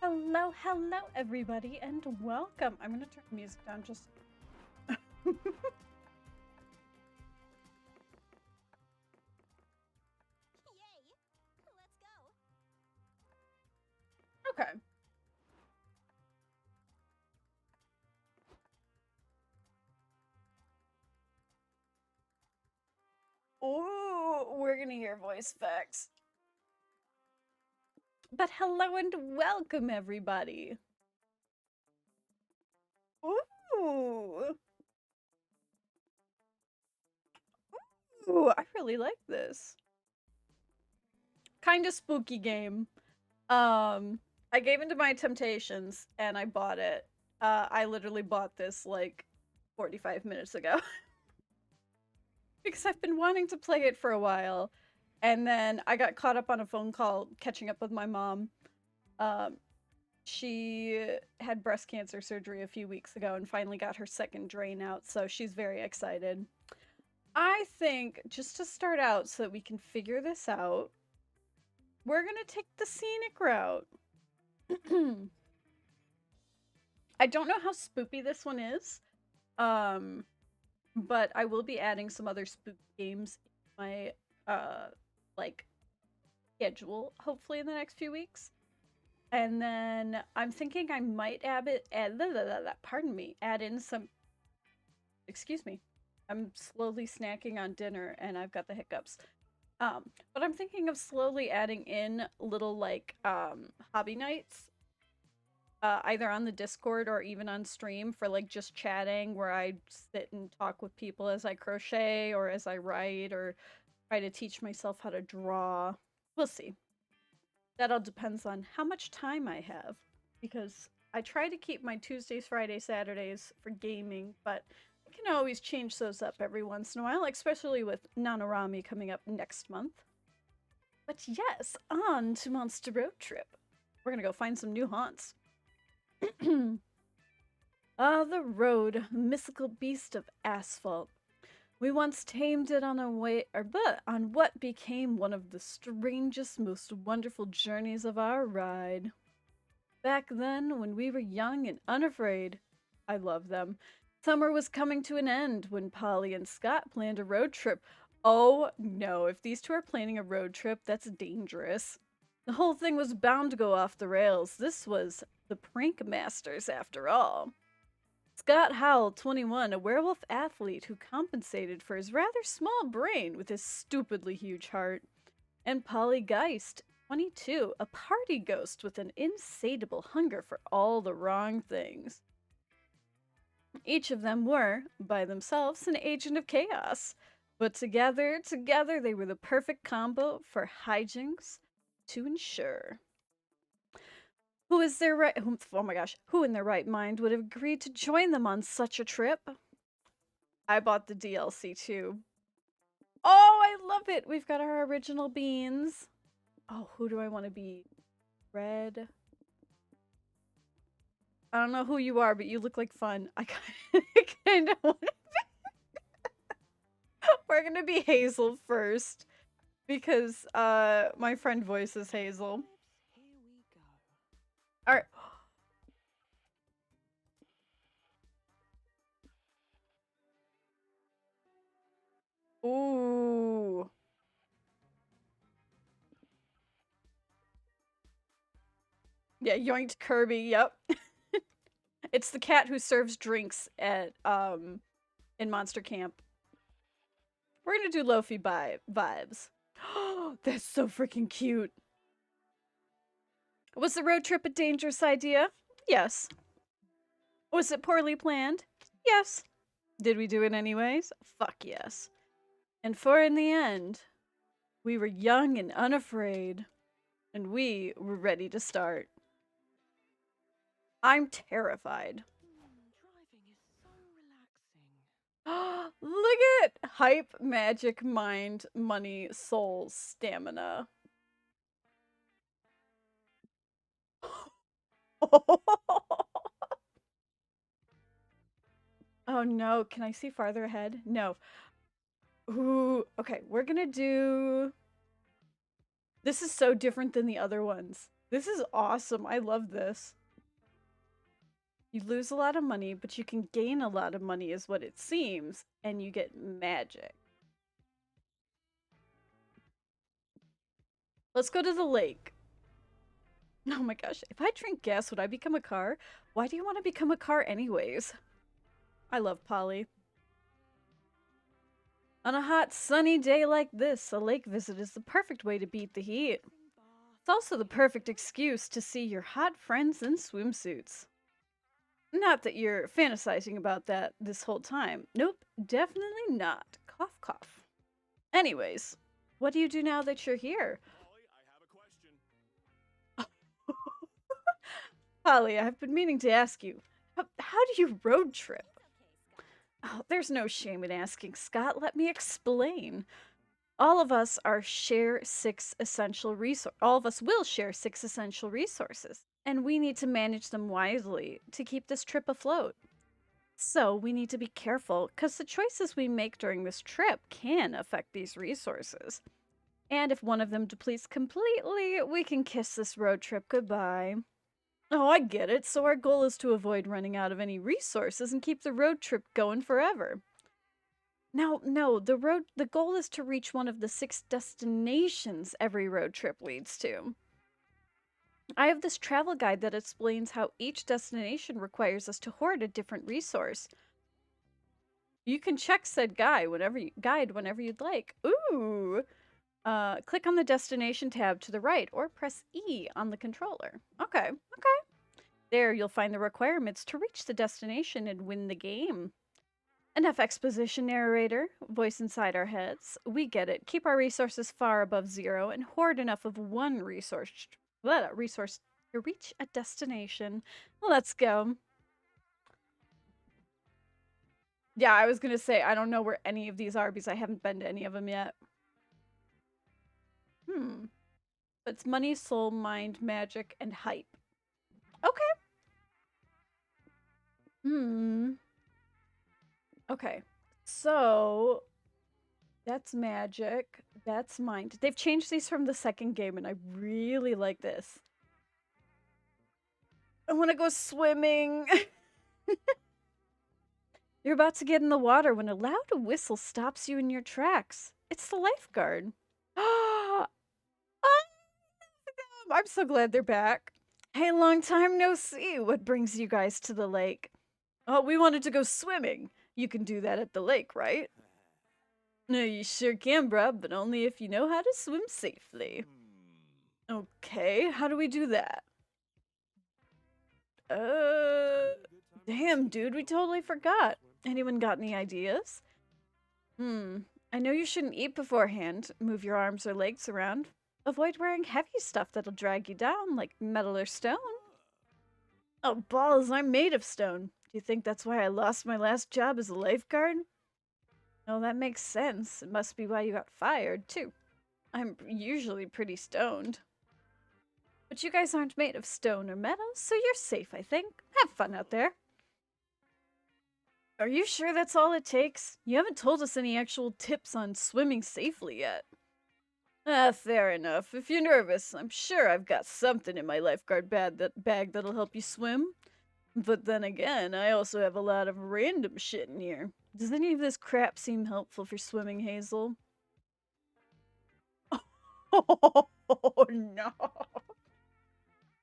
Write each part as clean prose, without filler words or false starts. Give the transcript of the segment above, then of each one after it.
Hello, hello, everybody, and welcome. I'm gonna turn the music down just. Yay! Let's go. Okay. Ooh, we're gonna hear voice effects. But hello and welcome, everybody. Ooh. Ooh, I really like this. Kind of spooky game. I gave into my temptations and I bought it. I literally bought this like 45 minutes ago. Because I've been wanting to play it for a while. And then I got caught up on a phone call catching up with my mom. Um, she had breast cancer surgery a few weeks ago and finally got her second drain out, so she's very excited. I think just to start out so that we can figure this out, we're gonna take the scenic route. I don't know how spoopy this one is, um, but I will be adding some other spook games in my like schedule hopefully in the next few weeks. And then I'm thinking I might pardon me, add in some, excuse me. I'm slowly snacking on dinner and I've got the hiccups. But I'm thinking of slowly adding in little like hobby nights, either on the Discord or even on stream for like just chatting where I sit and talk with people as I crochet or as I write or try to teach myself how to draw. We'll see. That all depends on how much time I have, because I try to keep my Tuesdays, Fridays, Saturdays for gaming, but I can always change those up every once in a while, especially with Nanorami coming up next month. But yes, on to Monster Road Trip. We're gonna go find some new haunts. The road, mystical beast of asphalt. We once tamed it on a way, but on what became one of the strangest, most wonderful journeys of our ride. Back then, when we were young and unafraid, I love them. Summer was coming to an end when Polly and Scott planned a road trip. Oh no, if these two are planning a road trip, that's dangerous. The whole thing was bound to go off the rails. This was the Prank Masters, after all. Scott Howell, 21, a werewolf athlete who compensated for his rather small brain with his stupidly huge heart. And Polly Geist, 22, a party ghost with an insatiable hunger for all the wrong things. Each of them were, by themselves, an agent of chaos. But together they were the perfect combo for hijinks to ensure. Who is their right? Oh my gosh! Who in their right mind would have agreed to join them on such a trip? I bought the DLC too. Oh, I love it! We've got our original beans. Oh, who do I want to be? Red. I don't know who you are, but you look like fun. I kind of want to. We're gonna be Hazel first because my friend voices Hazel. Here we go. All right. Ooh. Yeah, yoinked Kirby. Yep. It's the cat who serves drinks at in Monster Camp. We're gonna do Lofi vibes. That's so freaking cute. Was the road trip a dangerous idea? Yes. Was it poorly planned? Yes. Did we do it anyways? Fuck yes. And for in the end, we were young and unafraid, and we were ready to start. I'm terrified. Driving is so relaxing. Look at hype, magic, mind, money, soul, stamina. Oh no, can I see farther ahead? No. Ooh, okay, we're gonna do... This is so different than the other ones. This is awesome. I love this. You lose a lot of money, but you can gain a lot of money is what it seems, and you get magic. Let's go to the lake. Oh my gosh, if I drink gas, would I become a car? Why do you want to become a car anyways? I love Polly. On a hot, sunny day like this, a lake visit is the perfect way to beat the heat. It's also the perfect excuse to see your hot friends in swimsuits. Not that you're fantasizing about that this whole time. Nope, definitely not. Cough, cough. Anyways, what do you do now that you're here? Polly, I have a question. Polly, I've been meaning to ask you, how do you road trip? It's okay, Scott. Oh, there's no shame in asking, Scott. Let me explain. All of us are share six essential resources. All of us will share six essential resources, and we need to manage them wisely to keep this trip afloat. So we need to be careful because the choices we make during this trip can affect these resources. And if one of them depletes completely, we can kiss this road trip goodbye. Oh, I get it. So our goal is to avoid running out of any resources and keep the road trip going forever. Now, no, the goal is to reach one of the 6 destinations every road trip leads to. I have this travel guide that explains how each destination requires us to hoard a different resource. You can check said guide whenever you'd like. Ooh. Click on the destination tab to the right or press E on the controller. Okay. There you'll find the requirements to reach the destination and win the game. Enough exposition, narrator. Voice inside our heads. We get it. Keep our resources far above 0 and hoard enough of one resource to reach a destination. Let's go. Yeah, I was gonna say, I don't know where any of these are because I haven't been to any of them yet. But it's money, soul, mind, magic, and hype. Okay. Okay. So that's magic. That's mind. They've changed these from the second game, and I really like this. I want to go swimming. You're about to get in the water when a loud whistle stops you in your tracks. It's the lifeguard. I'm so glad they're back. Hey, long time no see. What brings you guys to the lake? Oh, we wanted to go swimming. You can do that at the lake, right? No, you sure can, bruh, but only if you know how to swim safely. Okay, how do we do that? Damn, dude, we totally forgot. Anyone got any ideas? I know you shouldn't eat beforehand. Move your arms or legs around. Avoid wearing heavy stuff that'll drag you down, like metal or stone. Oh, balls, I'm made of stone. Do you think that's why I lost my last job as a lifeguard? Oh, that makes sense. It must be why you got fired, too. I'm usually pretty stoned. But you guys aren't made of stone or metal, so you're safe, I think. Have fun out there. Are you sure that's all it takes? You haven't told us any actual tips on swimming safely yet. Fair enough. If you're nervous, I'm sure I've got something in my lifeguard bag that'll help you swim. But then again, I also have a lot of random shit in here. Does any of this crap seem helpful for swimming, Hazel? Oh, no.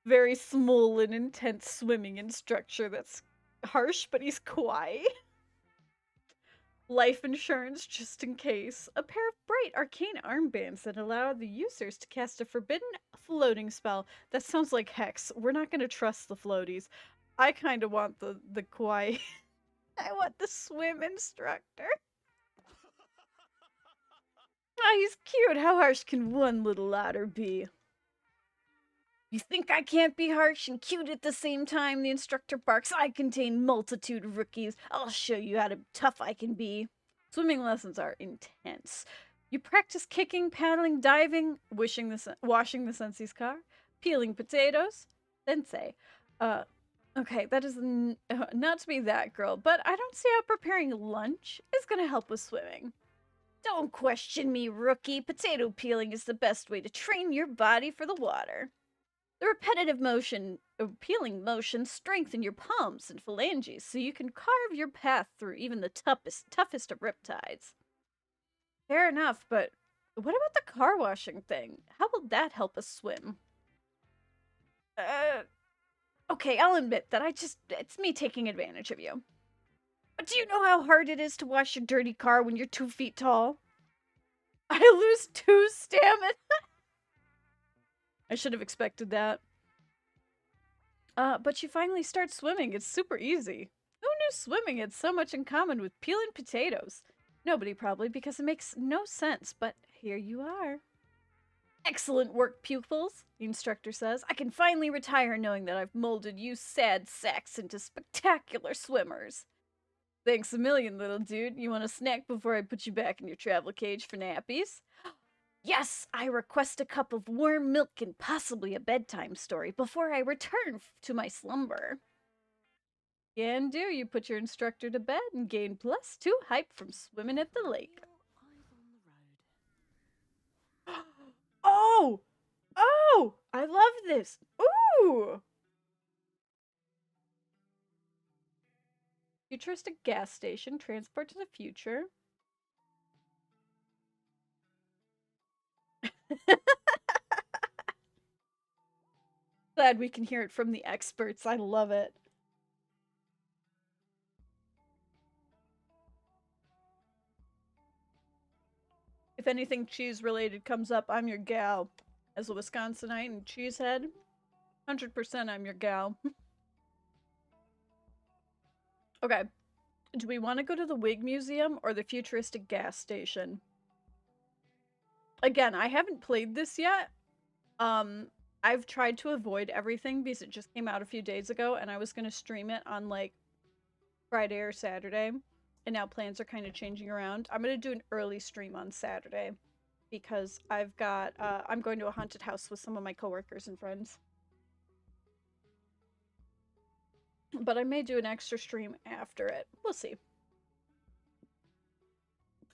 Very small and intense swimming instructor that's harsh, but he's quiet. Life insurance just in case. A pair of bright arcane armbands that allow the users to cast a forbidden floating spell. That sounds like Hex. We're not going to trust the floaties. I kind of want the quiet. I want the swim instructor. Ah, he's cute. How harsh can one little otter be? You think I can't be harsh and cute at the same time? The instructor barks. I contain multitude of rookies. I'll show you how tough I can be. Swimming lessons are intense. You practice kicking, paddling, diving, washing the sensei's car, peeling potatoes. Sensei. Okay, that is not to be that girl, but I don't see how preparing lunch is gonna help with swimming. Don't question me, rookie. Potato peeling is the best way to train your body for the water. The repetitive motion, peeling motion, strengthen your palms and phalanges so you can carve your path through even the toughest of riptides. Fair enough, but what about the car washing thing? How will that help us swim? Okay, I'll admit that it's me taking advantage of you. But do you know how hard it is to wash your dirty car when you're 2 feet tall? I lose 2 stamina. I should have expected that. But you finally start swimming. It's super easy. Who knew swimming had so much in common with peeling potatoes? Nobody probably, because it makes no sense, but here you are. Excellent work, pupils, the instructor says. I can finally retire knowing that I've molded you sad sacks into spectacular swimmers. Thanks a million, little dude. You want a snack before I put you back in your travel cage for nappies? Yes, I request a cup of warm milk and possibly a bedtime story before I return to my slumber. Can do. You put your instructor to bed and gain +2 hype from swimming at the lake. Oh! Oh! I love this! Ooh! Futuristic gas station, transport to the future. Glad we can hear it from the experts. I love it. If anything cheese related comes up, I'm your gal. As a Wisconsinite and cheesehead, 100% I'm your gal. Okay. Do we want to go to the Wig Museum or the futuristic gas station? Again, I haven't played this yet. I've tried to avoid everything because it just came out a few days ago and I was going to stream it on like Friday or Saturday. And now plans are kind of changing around. I'm going to do an early stream on Saturday because I've got, I'm going to a haunted house with some of my coworkers and friends. But I may do an extra stream after it. We'll see.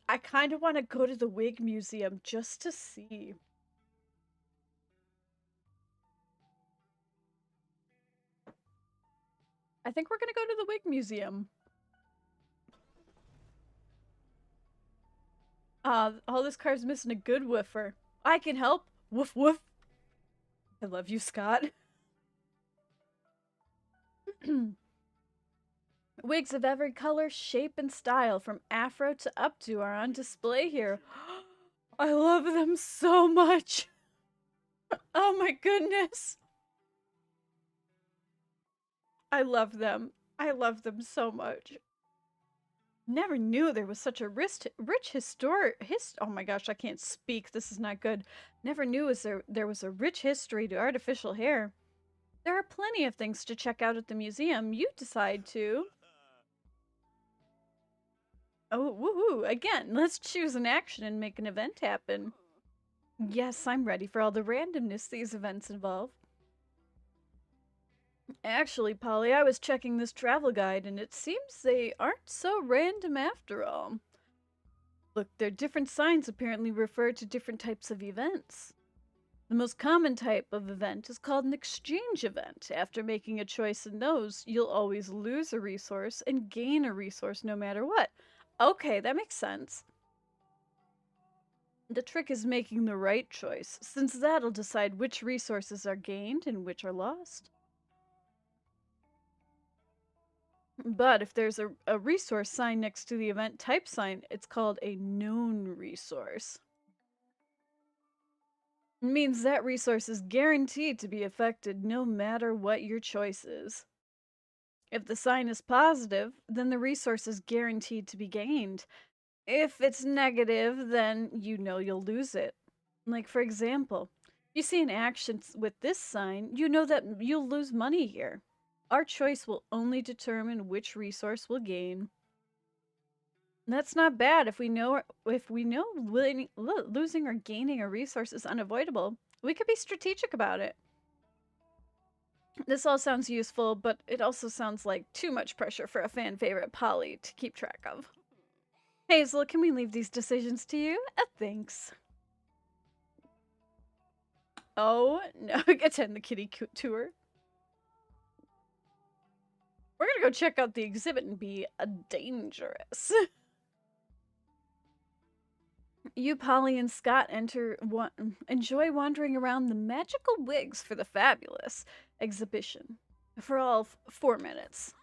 I kind of want to go to the Wig Museum just to see. I think we're gonna go to the Wig Museum. All this car's missing a good woofer. I can help. Woof woof. I love you, Scott. Wigs of every color, shape, and style, from afro to updo, are on display here. I love them so much. Oh my goodness. I love them. I love them so much. Never knew there was such a rich oh my gosh, I can't speak. This is not good. Never knew there was a rich history to artificial hair. There are plenty of things to check out at the museum. You decide to. Oh, woohoo! Again, let's choose an action and make an event happen. Yes, I'm ready for all the randomness these events involve. Actually, Polly, I was checking this travel guide and it seems they aren't so random after all. Look, their different signs apparently refer to different types of events. The most common type of event is called an exchange event. After making a choice in those, you'll always lose a resource and gain a resource no matter what. Okay, that makes sense. The trick is making the right choice, since that'll decide which resources are gained and which are lost. But if there's a resource sign next to the event type sign, it's called a known resource. It means that resource is guaranteed to be affected no matter what your choice is. If the sign is positive, then the resource is guaranteed to be gained. If it's negative, then you know you'll lose it. Like, for example, you see an action with this sign, you know that you'll lose money here. Our choice will only determine which resource we'll gain. That's not bad. If we know losing or gaining a resource is unavoidable, we could be strategic about it. This all sounds useful, but it also sounds like too much pressure for a fan favorite Polly to keep track of. Hazel, can we leave these decisions to you? Thanks. Oh, no. Attend the kitty tour. We're gonna go check out the exhibit and be dangerous. You, Polly, and Scott enjoy wandering around the magical wigs for the fabulous exhibition for all 4 minutes.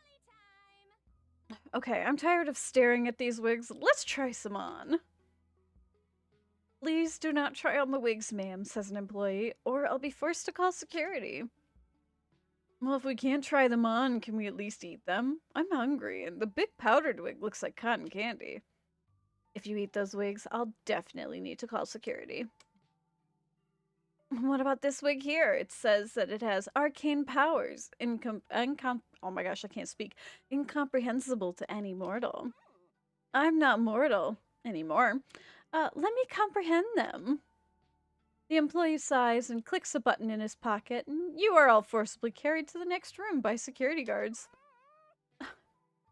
Okay, I'm tired of staring at these wigs. Let's try some on. Please do not try on the wigs, ma'am, says an employee, or I'll be forced to call security. Well, if we can't try them on, can we at least eat them? I'm hungry, and the big powdered wig looks like cotton candy. If you eat those wigs, I'll definitely need to call security. What about this wig here? It says that it has arcane powers, oh my gosh, I can't speak. Incomprehensible to any mortal. I'm not mortal anymore. Let me comprehend them. The employee sighs and clicks a button in his pocket, and you are all forcibly carried to the next room by security guards.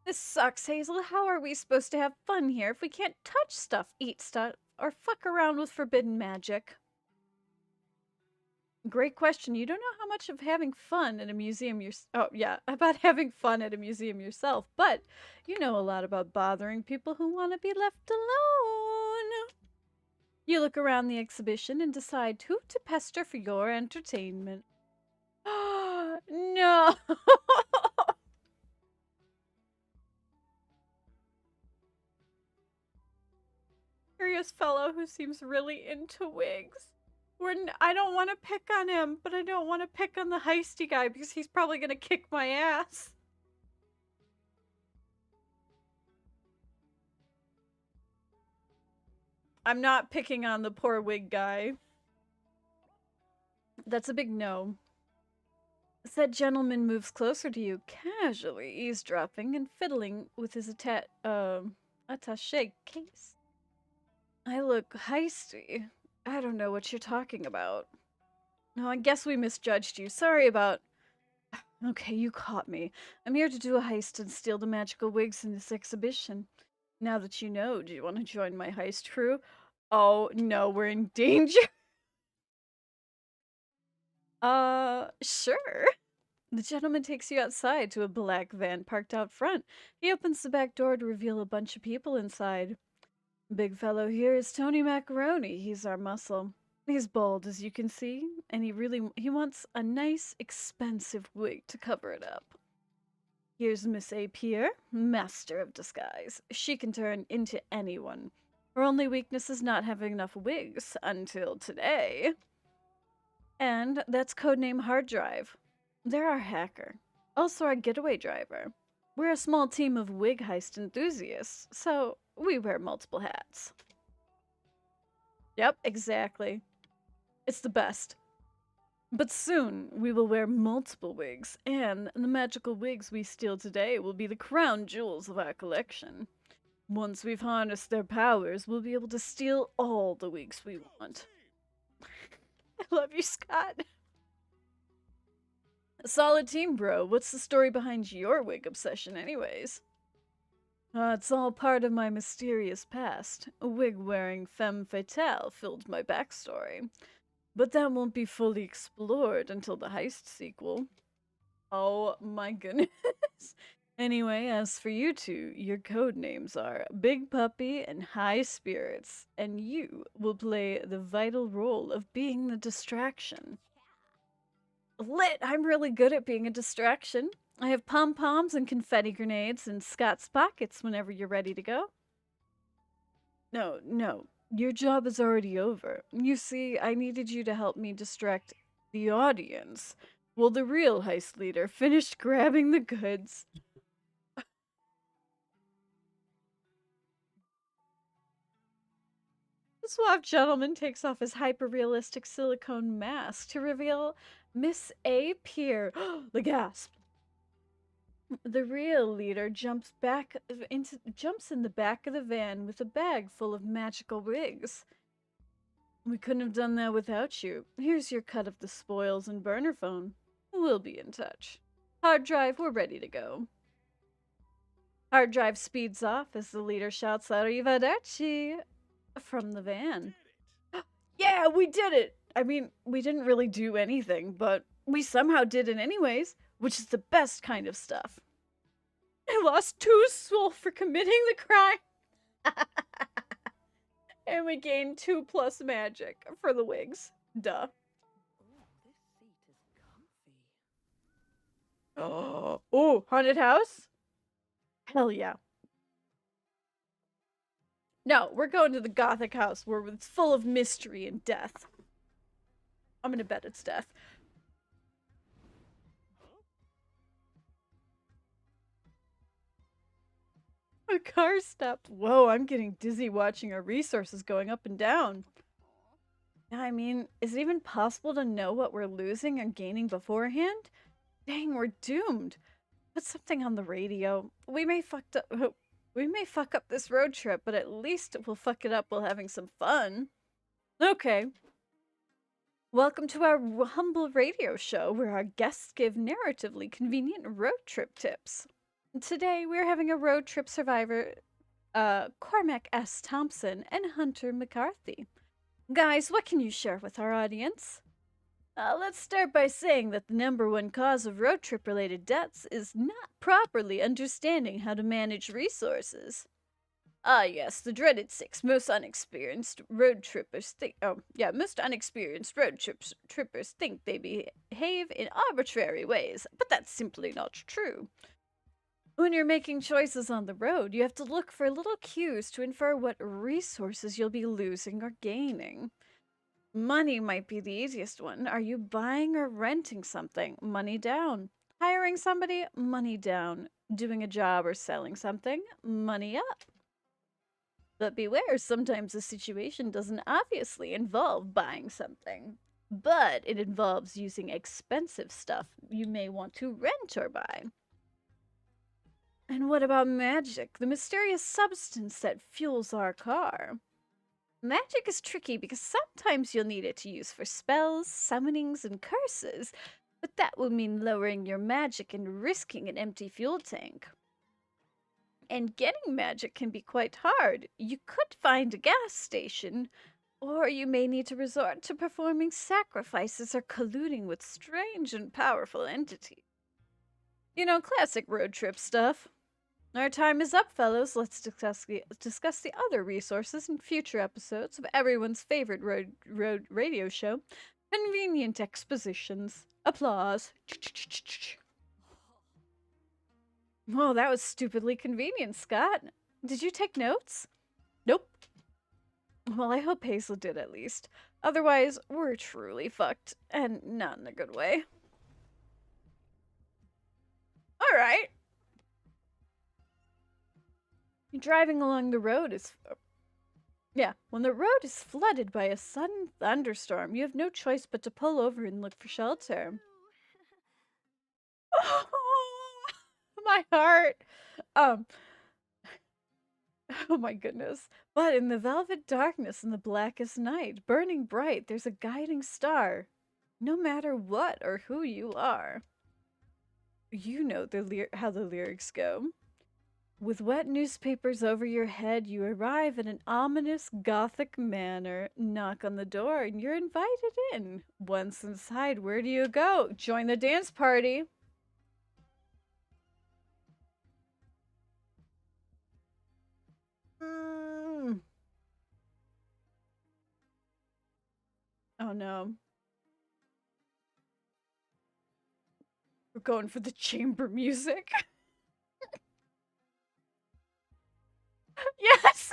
This sucks, Hazel. How are we supposed to have fun here if we can't touch stuff, eat stuff, or fuck around with forbidden magic? Great question. You don't know how much of having fun at a museum about having fun at a museum yourself, but you know a lot about bothering people who want to be left alone. You look around the exhibition and decide who to pester for your entertainment. No! Curious fellow who seems really into wigs. I don't want to pick on him, but I don't want to pick on the heisty guy because he's probably going to kick my ass. I'm not picking on the poor wig guy. That's a big no. Said gentleman moves closer to you, casually eavesdropping and fiddling with his attaché case. I look heisty. I don't know what you're talking about. No, I guess we misjudged you. Sorry about... Okay, you caught me. I'm here to do a heist and steal the magical wigs in this exhibition. Now that you know, do you want to join my heist crew? Oh, no, we're in danger. Sure. The gentleman takes you outside to a black van parked out front. He opens the back door to reveal a bunch of people inside. Big fellow here is Tony Macaroni. He's our muscle. He's bald, as you can see, and he wants a nice, expensive wig to cover it up. Here's Miss A. Pierre, master of disguise. She can turn into anyone. Her only weakness is not having enough wigs until today. And that's codename Hard Drive. They're our hacker, also our getaway driver. We're a small team of wig heist enthusiasts, so we wear multiple hats. Yep, exactly. It's the best. But soon, we will wear multiple wigs, and the magical wigs we steal today will be the crown jewels of our collection. Once we've harnessed their powers, we'll be able to steal all the wigs we want. I love you, Scott. Solid team, bro. What's the story behind your wig obsession, anyways? It's all part of my mysterious past. A wig-wearing femme fatale filled my backstory. But that won't be fully explored until the heist sequel. Oh my goodness. Anyway, as for you two, your code names are Big Puppy and High Spirits, and you will play the vital role of being the distraction. Lit! I'm really good at being a distraction. I have pom-poms and confetti grenades in Scott's pockets whenever you're ready to go. No. Your job is already over. You see, I needed you to help me distract the audience. Well, the real heist leader finished grabbing the goods. The suave gentleman takes off his hyper-realistic silicone mask to reveal Miss A. Pierre. The gasp. The real leader jumps in the back of the van with a bag full of magical wigs. We couldn't have done that without you. Here's your cut of the spoils and burner phone. We'll be in touch. Hard drive, we're ready to go. Hard drive speeds off as the leader shouts, Arrivederci, from the van. Yeah, we did it! I mean, we didn't really do anything, but we somehow did it anyways, which is the best kind of stuff. I lost 2 soul for committing the crime. And we gained 2+ magic for the wigs. Duh. Oh, this seat is comfy. Oh, haunted house? Hell yeah. No, we're going to the gothic house where it's full of mystery and death. I'm gonna bet it's death. A car stopped. Whoa, I'm getting dizzy watching our resources going up and down. I mean, is it even possible to know what we're losing and gaining beforehand? Dang, we're doomed. Put something on the radio. We may fuck up this road trip, but at least we'll fuck it up while having some fun. Okay. Welcome to our humble radio show where our guests give narratively convenient road trip tips. Today we're having a road trip survivor, Cormac S. Thompson and Hunter McCarthy. Guys, what can you share with our audience? Let's start by saying that the #1 cause of road trip related deaths is not properly understanding how to manage resources. Ah, yes, the dreaded 6 most unexperienced road trippers think. Oh, yeah, most unexperienced trippers think they behave in arbitrary ways, but that's simply not true. When you're making choices on the road, you have to look for little cues to infer what resources you'll be losing or gaining. Money might be the easiest one. Are you buying or renting something? Money down. Hiring somebody? Money down. Doing a job or selling something? Money up. But beware, sometimes the situation doesn't obviously involve buying something, but it involves using expensive stuff you may want to rent or buy. And what about magic, the mysterious substance that fuels our car? Magic is tricky because sometimes you'll need it to use for spells, summonings, and curses, but that will mean lowering your magic and risking an empty fuel tank. And getting magic can be quite hard. You could find a gas station, or you may need to resort to performing sacrifices or colluding with strange and powerful entities. You know, classic road trip stuff. Our time is up, fellows. Let's discuss the other resources in future episodes of everyone's favorite road radio show, Convenient Expositions. Applause. Oh, that was stupidly convenient, Scott. Did you take notes? Nope. Well, I hope Hazel did at least. Otherwise, we're truly fucked, and not in a good way. Alright. Driving along the road is... Yeah, when the road is flooded by a sudden thunderstorm, you have no choice but to pull over and look for shelter. Oh, my heart. Oh my goodness. But in the velvet darkness and the blackest night, burning bright, there's a guiding star. No matter what or who you are. You know how the lyrics go. With wet newspapers over your head, you arrive at an ominous Gothic manor. Knock on the door and you're invited in. Once inside, where do you go? Join the dance party. Oh no. We're going for the chamber music. Yes!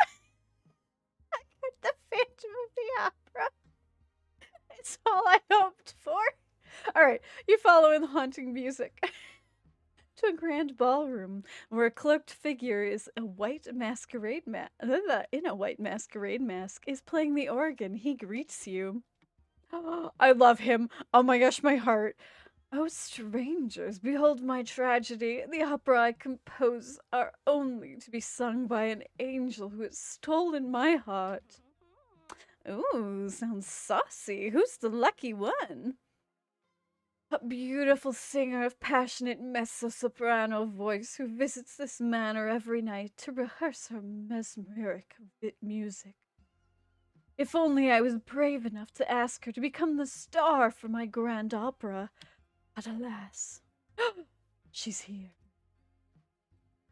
I got the Phantom of the Opera. It's all I hoped for. Alright, you follow in the haunting music. To a grand ballroom where a cloaked figure is in a white masquerade mask is playing the organ. He greets you. Oh, I love him. Oh my gosh, my heart. Oh, strangers, behold my tragedy. The opera I compose are only to be sung by an angel who has stolen my heart. Ooh, sounds saucy. Who's the lucky one? A beautiful singer of passionate mezzo-soprano voice who visits this manor every night to rehearse her mesmeric music. If only I was brave enough to ask her to become the star for my grand opera. But alas, she's here.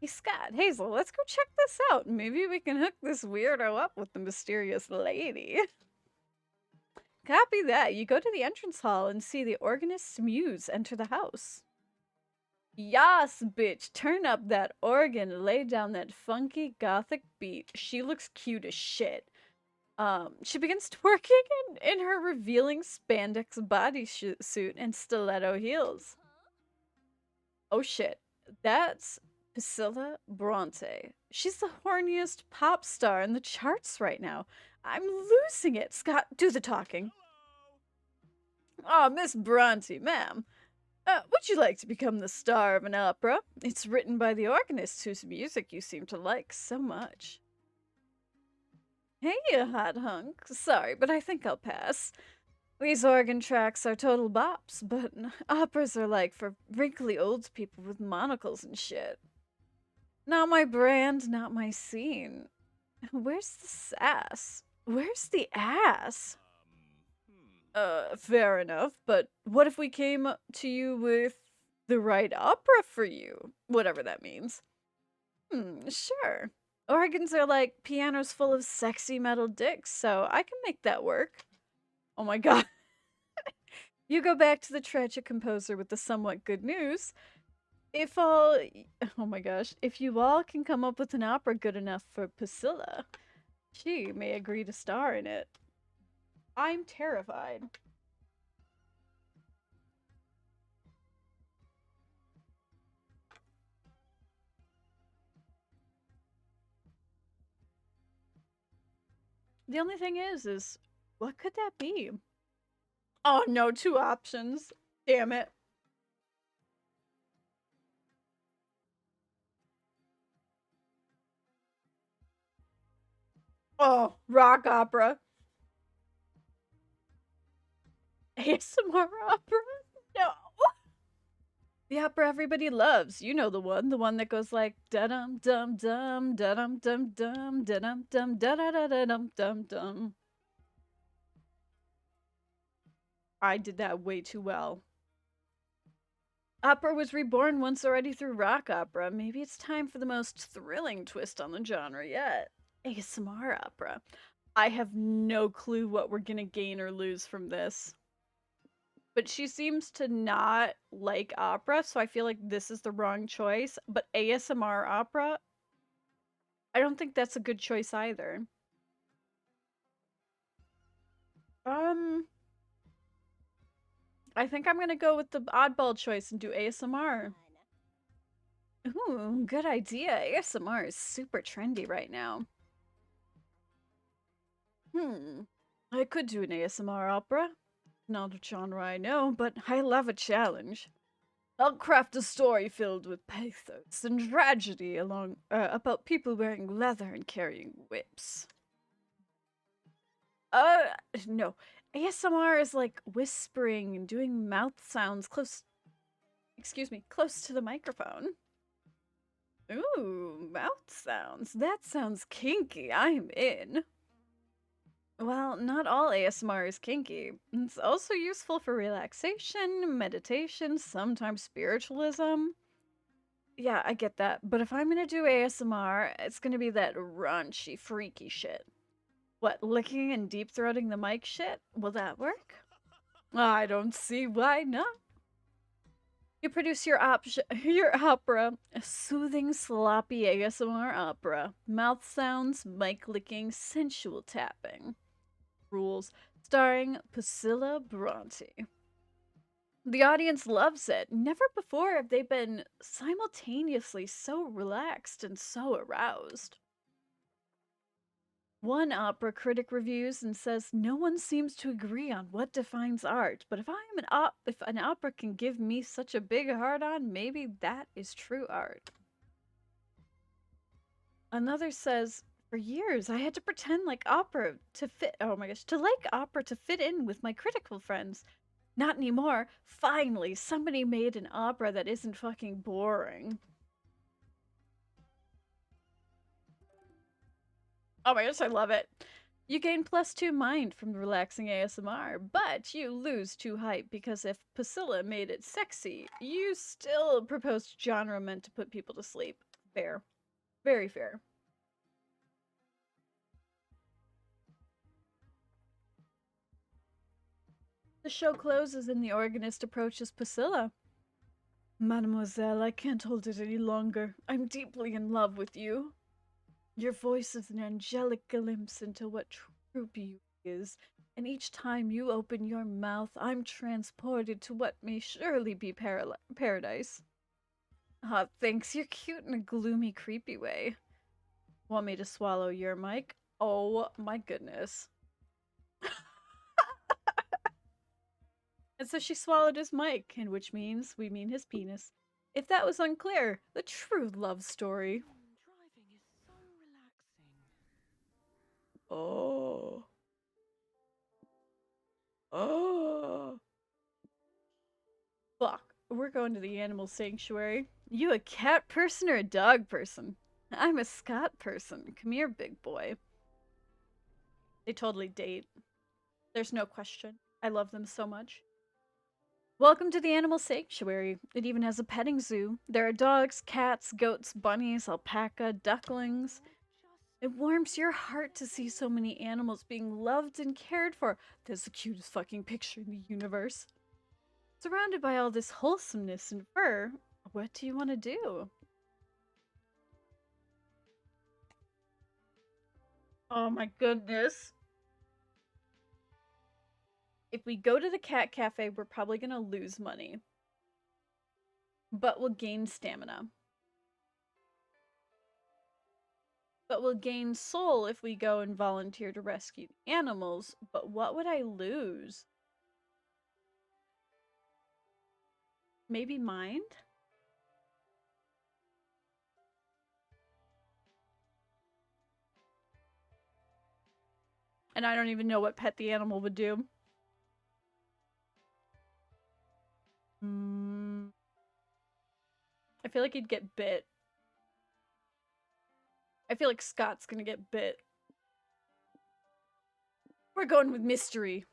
Hey, Scott, Hazel, let's go check this out. Maybe we can hook this weirdo up with the mysterious lady. Copy that. You go to the entrance hall and see the organist's muse enter the house. Yas, bitch, turn up that organ, lay down that funky gothic beat. She looks cute as shit. She begins twerking in her revealing spandex bodysuit and stiletto heels. Oh shit, that's Priscilla Bronte. She's the horniest pop star in the charts right now. I'm losing it. Scott, do the talking. Oh, Miss Bronte, ma'am. Would you like to become the star of an opera? It's written by the organist whose music you seem to like so much. Hey, you hot hunk. Sorry, but I think I'll pass. These organ tracks are total bops, but operas are like for wrinkly old people with monocles and shit. Not my brand, not my scene. Where's the sass? Where's the ass? Fair enough, but what if we came to you with the right opera for you? Whatever that means. Sure. Organs are like pianos full of sexy metal dicks, so I can make that work. Oh my god. You go back to the tragic composer with the somewhat good news. Oh my gosh, if you all can come up with an opera good enough for Priscilla, she may agree to star in it. I'm terrified. The only thing is what could that be? Oh no, 2 options. Damn it. Oh, rock opera. ASMR opera? No. The opera everybody loves. You know the one that goes like da dum dum dum da dum dum dum da dum dum da da da da dum dum dum. I did that way too well. Opera was reborn once already through rock opera. Maybe it's time for the most thrilling twist on the genre yet. ASMR opera. I have no clue what we're gonna gain or lose from this. But she seems to not like opera, so I feel like this is the wrong choice. But ASMR opera, I don't think that's a good choice either. I think I'm gonna go with the oddball choice and do ASMR. Ooh, good idea. ASMR is super trendy right now. I could do an ASMR opera. Not a genre I know, but I love a challenge. I'll craft a story filled with pathos and tragedy about people wearing leather and carrying whips. No. ASMR is like whispering and doing mouth sounds close to the microphone. Ooh, mouth sounds. That sounds kinky. I'm in. Well, not all ASMR is kinky. It's also useful for relaxation, meditation, sometimes spiritualism. Yeah, I get that. But if I'm gonna do ASMR, it's gonna be that raunchy, freaky shit. What, licking and deep throating the mic shit? Will that work? I don't see why not. You produce your opera, a soothing, sloppy ASMR opera. Mouth sounds, mic licking, sensual tapping. Rules. Starring Priscilla Bronte. The audience loves it. Never before have they been simultaneously so relaxed and so aroused. One opera critic reviews and says no one seems to agree on what defines art, but if an opera can give me such a big heart on, maybe that is true art. Another says, for years I had to pretend like opera to fit to like opera to fit in with my critical friends. Not anymore. Finally, somebody made an opera that isn't fucking boring. Oh my gosh, I love it. You gain +2 mind from the relaxing ASMR, but you lose 2 hype because if Priscilla made it sexy, you still proposed genre meant to put people to sleep. Fair. Very fair. The show closes and the organist approaches Priscilla. Mademoiselle, I can't hold it any longer. I'm deeply in love with you. Your voice is an angelic glimpse into what true beauty is, and each time you open your mouth, I'm transported to what may surely be paradise. Ah, thanks. You're cute in a gloomy, creepy way. Want me to swallow your mic? Oh my goodness. And so she swallowed his mic, and which means we mean his penis. If that was unclear, the true love story. Driving is so relaxing. Oh. Oh. Fuck. We're going to the animal sanctuary. You a cat person or a dog person? I'm a Scott person. Come here, big boy. They totally date. There's no question. I love them so much. Welcome to the animal sanctuary. It even has a petting zoo. There are dogs, cats, goats, bunnies, alpaca, ducklings. It warms your heart to see so many animals being loved and cared for. That's the cutest fucking picture in the universe. Surrounded by all this wholesomeness and fur, what do you want to do? Oh my goodness. If we go to the cat cafe, we're probably going to lose money. But we'll gain stamina. But we'll gain soul if we go and volunteer to rescue the animals. But what would I lose? Maybe mind? And I don't even know what pet the animal would do. I feel like he'd get bit. I feel like Scott's gonna get bit. We're going with mystery.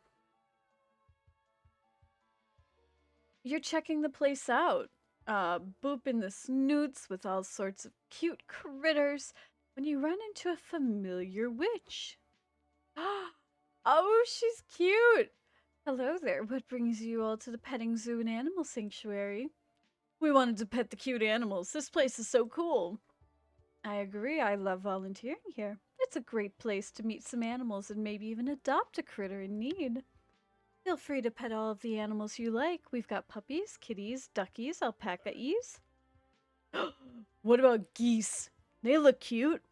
You're checking the place out. Booping the snoots with all sorts of cute critters when you run into a familiar witch. Oh, she's cute! Hello there, what brings you all to the petting zoo and animal sanctuary? We wanted to pet the cute animals. This place is so cool. I agree, I love volunteering here. It's a great place to meet some animals and maybe even adopt a critter in need. Feel free to pet all of the animals you like. We've got puppies, kitties, duckies, alpaca-ees. What about geese? They look cute.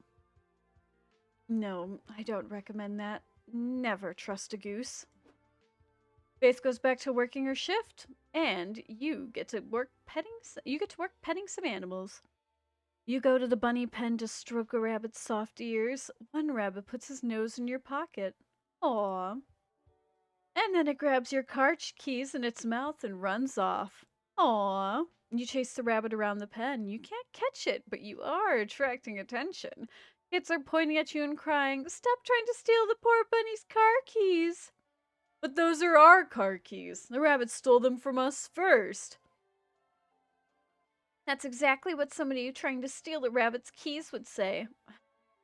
No, I don't recommend that. Never trust a goose. Faith goes back to working her shift, and you get to work petting some animals. You go to the bunny pen to stroke a rabbit's soft ears. One rabbit puts his nose in your pocket. Aww. And then it grabs your car keys in its mouth and runs off. Aww. You chase the rabbit around the pen. You can't catch it, but you are attracting attention. Kids are pointing at you and crying, "Stop trying to steal the poor bunny's car keys." But those are our car keys. The rabbit stole them from us first. That's exactly what somebody trying to steal the rabbit's keys would say.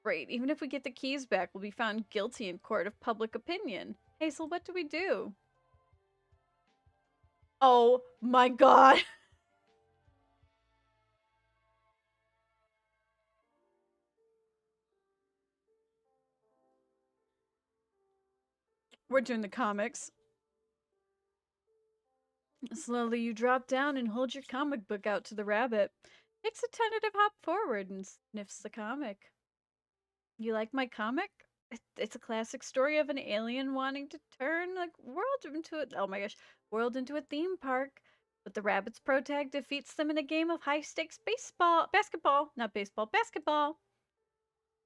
Great, even if we get the keys back, we'll be found guilty in court of public opinion. Hazel, what do we do? Oh my god. We're doing the comics. Slowly you drop down and hold your comic book out to the rabbit. Takes a tentative hop forward and sniffs the comic. You like my comic? It's a classic story of an alien wanting to turn the world into a theme park. But the rabbit's protag defeats them in a game of high-stakes basketball.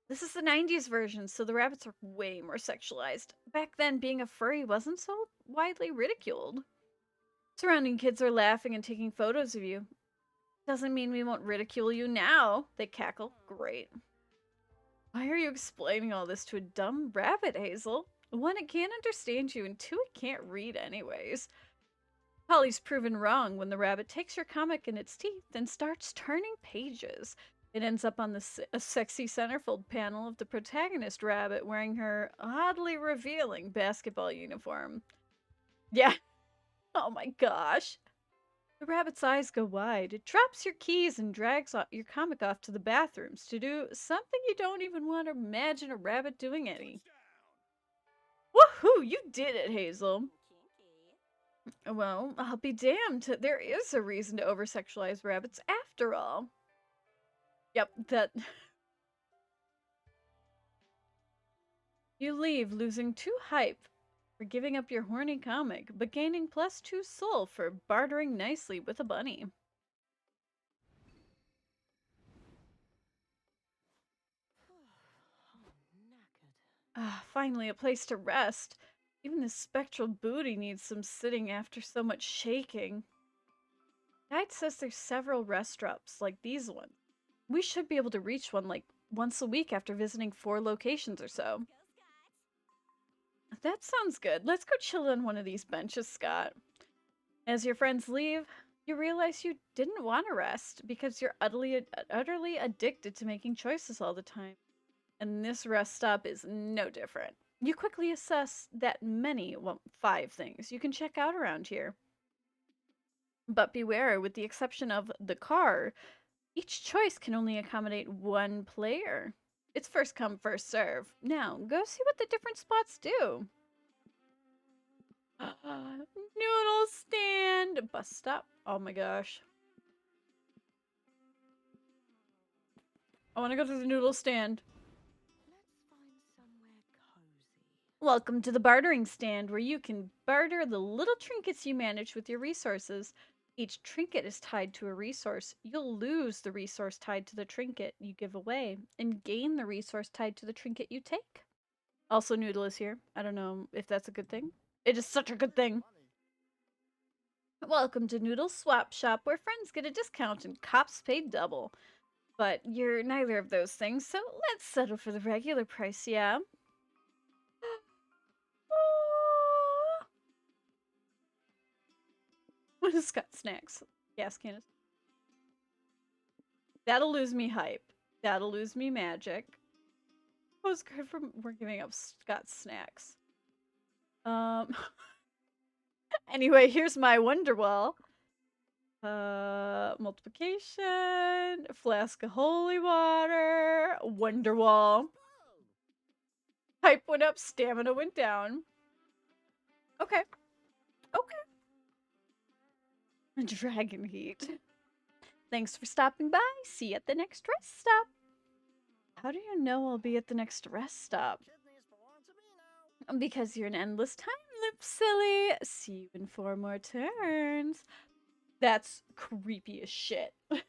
This is the 90s version, so the rabbits are way more sexualized. Back then, being a furry wasn't so widely ridiculed. Surrounding kids are laughing and taking photos of you. Doesn't mean we won't ridicule you now, they cackle. Great. Why are you explaining all this to a dumb rabbit, Hazel? One, it can't understand you, and two, it can't read anyways. Polly's proven wrong when the rabbit takes your comic in its teeth and starts turning pages. It ends up on a sexy centerfold panel of the protagonist rabbit wearing her oddly revealing basketball uniform. Yeah. Oh my gosh. The rabbit's eyes go wide. It drops your keys and drags your comic off to the bathrooms to do something you don't even want to imagine a rabbit doing any. Woohoo! You did it, Hazel. Well, I'll be damned. There is a reason to over-sexualize rabbits after all. Yep, that... You leave, losing 2 hype for giving up your horny comic, but gaining +2 soul for bartering nicely with a bunny. Ah, finally a place to rest. Even this spectral booty needs some sitting after so much shaking. Guide says there's several rest stops like these ones. We should be able to reach one like once a week after visiting 4 locations or so. That sounds good. Let's go chill on one of these benches, Scott. As your friends leave, you realize you didn't want to rest because you're utterly addicted to making choices all the time. And this rest stop is no different. You quickly assess that many, well, 5 things you can check out around here. But beware, with the exception of the car, each choice can only accommodate 1 player. It's first come, first serve. Now, go see what the different spots do. Noodle stand! Bus stop. Oh my gosh. I want to go to the noodle stand. Let's find somewhere cozy. Welcome to the bartering stand, where you can barter the little trinkets you manage with your resources. Each trinket is tied to a resource. You'll lose the resource tied to the trinket you give away, and gain the resource tied to the trinket you take. Also, Noodle is here. I don't know if that's a good thing. It is such a good thing. Welcome to Noodle's Swap Shop, where friends get a discount and cops pay double. But you're neither of those things, so let's settle for the regular price, yeah? What has got snacks? Gas canister. That'll lose me hype. That'll lose me magic. Postcard from we're giving up Scott snacks. Anyway, here's my Wonderwall. Multiplication, flask of holy water, Wonderwall. Hype went up, stamina went down. Okay. Okay. Dragon heat. Thanks for stopping by. See you at the next rest stop. How do you know I'll be at the next rest stop? Because you're an endless time loop, silly. See you in 4 more turns. That's creepy as shit. Okay.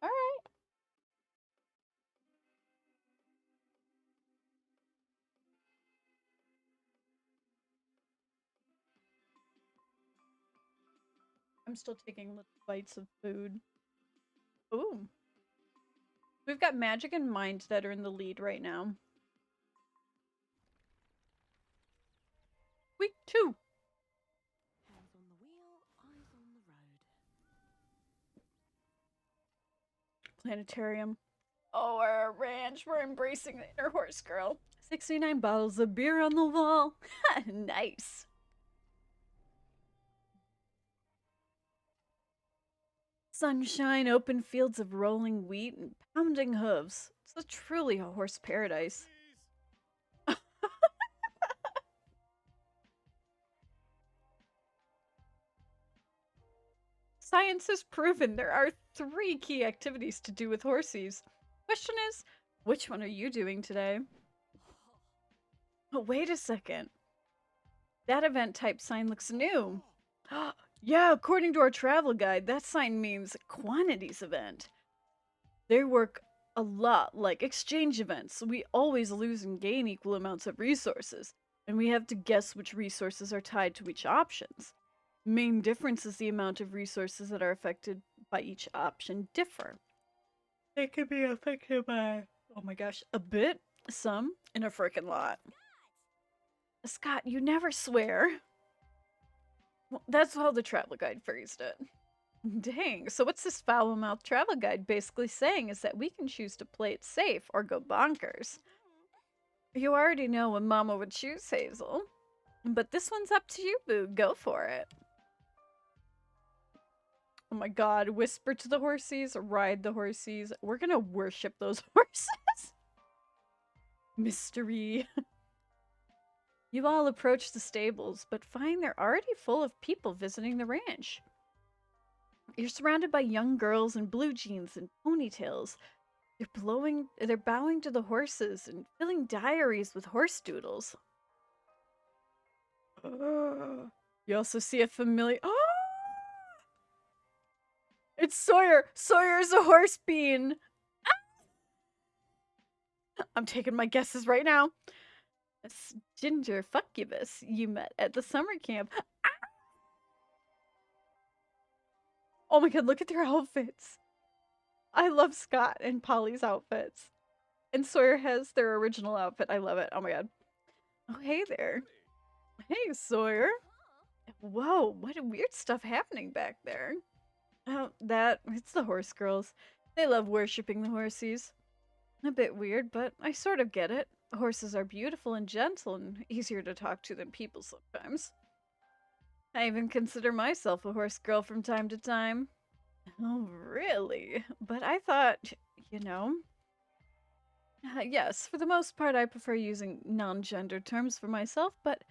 Alright. I'm still taking little bites of food. Ooh. We've got Magic and Mind that are in the lead right now. Week 2. Hands on the wheel, eyes on the road. Planetarium. Oh, our ranch. We're embracing the inner horse girl. 69 bottles of beer on the wall. Nice. Sunshine, open fields of rolling wheat, and pounding hooves. It's truly a horse paradise. Science has proven there are 3 key activities to do with horsies. Question is, which one are you doing today? Oh, wait a second. That event type sign looks new. Yeah, according to our travel guide, that sign means quantities event. They work a lot like exchange events. We always lose and gain equal amounts of resources, and we have to guess which resources are tied to which options. Main difference is the amount of resources that are affected by each option differ. They can be affected by, oh my gosh, a bit, some, and a frickin' lot. Scott, you never swear. Well, that's how the travel guide phrased it. Dang, so what's this foul mouthed travel guide basically saying is that we can choose to play it safe or go bonkers. You already know what Mama would choose, Hazel. But this one's up to you, boo. Go for it. Oh my god, whisper to the horsies, ride the horsies. We're gonna worship those horses. Mystery. You all approach the stables, but find they're already full of people visiting the ranch. You're surrounded by young girls in blue jeans and ponytails. They're bowing to the horses and filling diaries with horse doodles. You also see a familiar. Oh! It's Sawyer! Sawyer's a horse bean! I'm taking my guesses right now. It's Ginger Fuckubus you met at the summer camp. Oh my god, look at their outfits. I love Scott and Polly's outfits. And Sawyer has their original outfit. I love it. Oh my god. Oh, hey there. Hey, Sawyer. Whoa, what weird stuff happening back there. Oh, it's the horse girls. They love worshipping the horsies. A bit weird, but I sort of get it. Horses are beautiful and gentle and easier to talk to than people sometimes. I even consider myself a horse girl from time to time. Oh, really? But I thought, you know. Yes, for the most part, I prefer using non gender terms for myself, but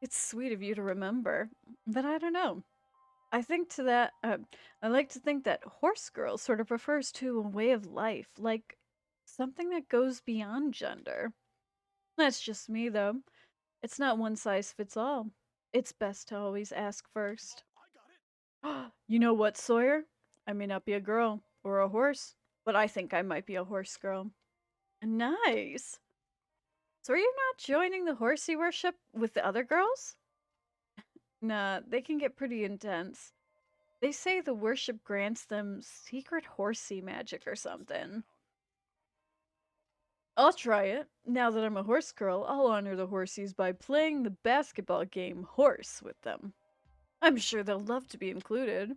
it's sweet of you to remember. But I don't know. I think to that, I like to think that horse girl sort of refers to a way of life, like something that goes beyond gender. That's just me, though. It's not one size fits all. It's best to always ask first. You know what, Sawyer? I may not be a girl or a horse, but I think I might be a horse girl. Nice. So are you not joining the horsey worship with the other girls? Nah, they can get pretty intense. They say the worship grants them secret horsey magic or something. I'll try it. Now that I'm a horse girl, I'll honor the horsies by playing the basketball game horse with them. I'm sure they'll love to be included.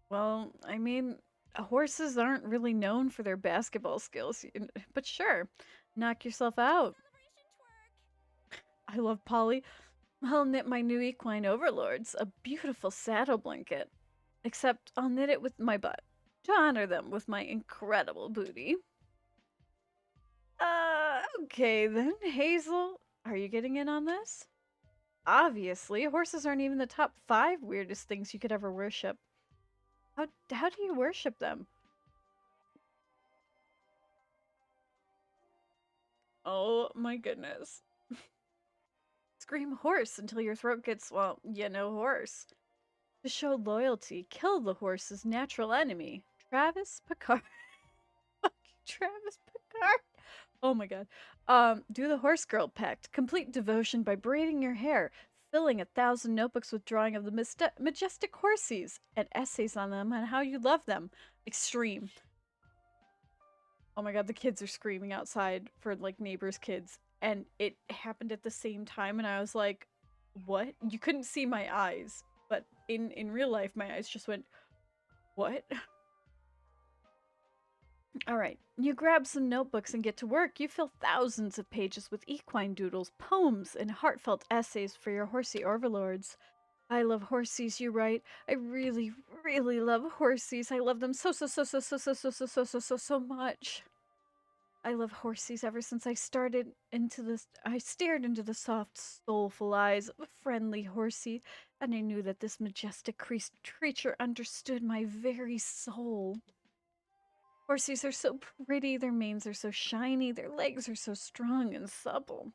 Well, I mean, horses aren't really known for their basketball skills, but sure, knock yourself out. I love Polly. I'll knit my new equine overlords a beautiful saddle blanket. Except I'll knit it with my butt to honor them with my incredible booty. Okay then, Hazel. Are you getting in on this? Obviously, horses aren't even the top 5 weirdest things you could ever worship. How do you worship them? Oh my goodness. Scream horse until your throat gets, well, hoarse. To show loyalty, kill the horse's natural enemy, Travis Picard. Travis Picard. Oh my god. Do the horse girl pact. Complete devotion by braiding your hair, filling 1,000 notebooks with drawing of the majestic horsies and essays on them and how you love them. Extreme. Oh my god, the kids are screaming outside for like neighbors' kids, and it happened at the same time, and I was like, "What?" You couldn't see my eyes, but in real life, my eyes just went, "What?" Alright, you grab some notebooks and get to work. You fill thousands of pages with equine doodles, poems, and heartfelt essays for your horsey overlords. I love horsies, you write. I really, really love horsies. I love them so much. I love horsies ever since I stared into the soft, soulful eyes of a friendly horsey, and I knew that this majestic creature understood my very soul. Horsies are so pretty, their manes are so shiny, their legs are so strong and supple.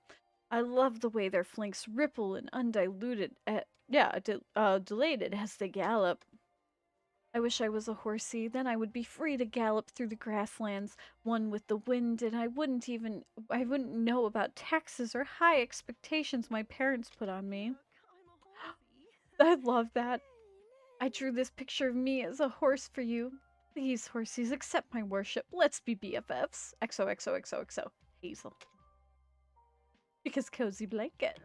I love the way their flanks ripple and dilated as they gallop. I wish I was a horsey, then I would be free to gallop through the grasslands, one with the wind, and I wouldn't know about taxes or high expectations my parents put on me. I love that. I drew this picture of me as a horse for you. Please, horsies, accept my worship. Let's be BFFs. XOXOXOXO. Hazel. Because cozy blanket.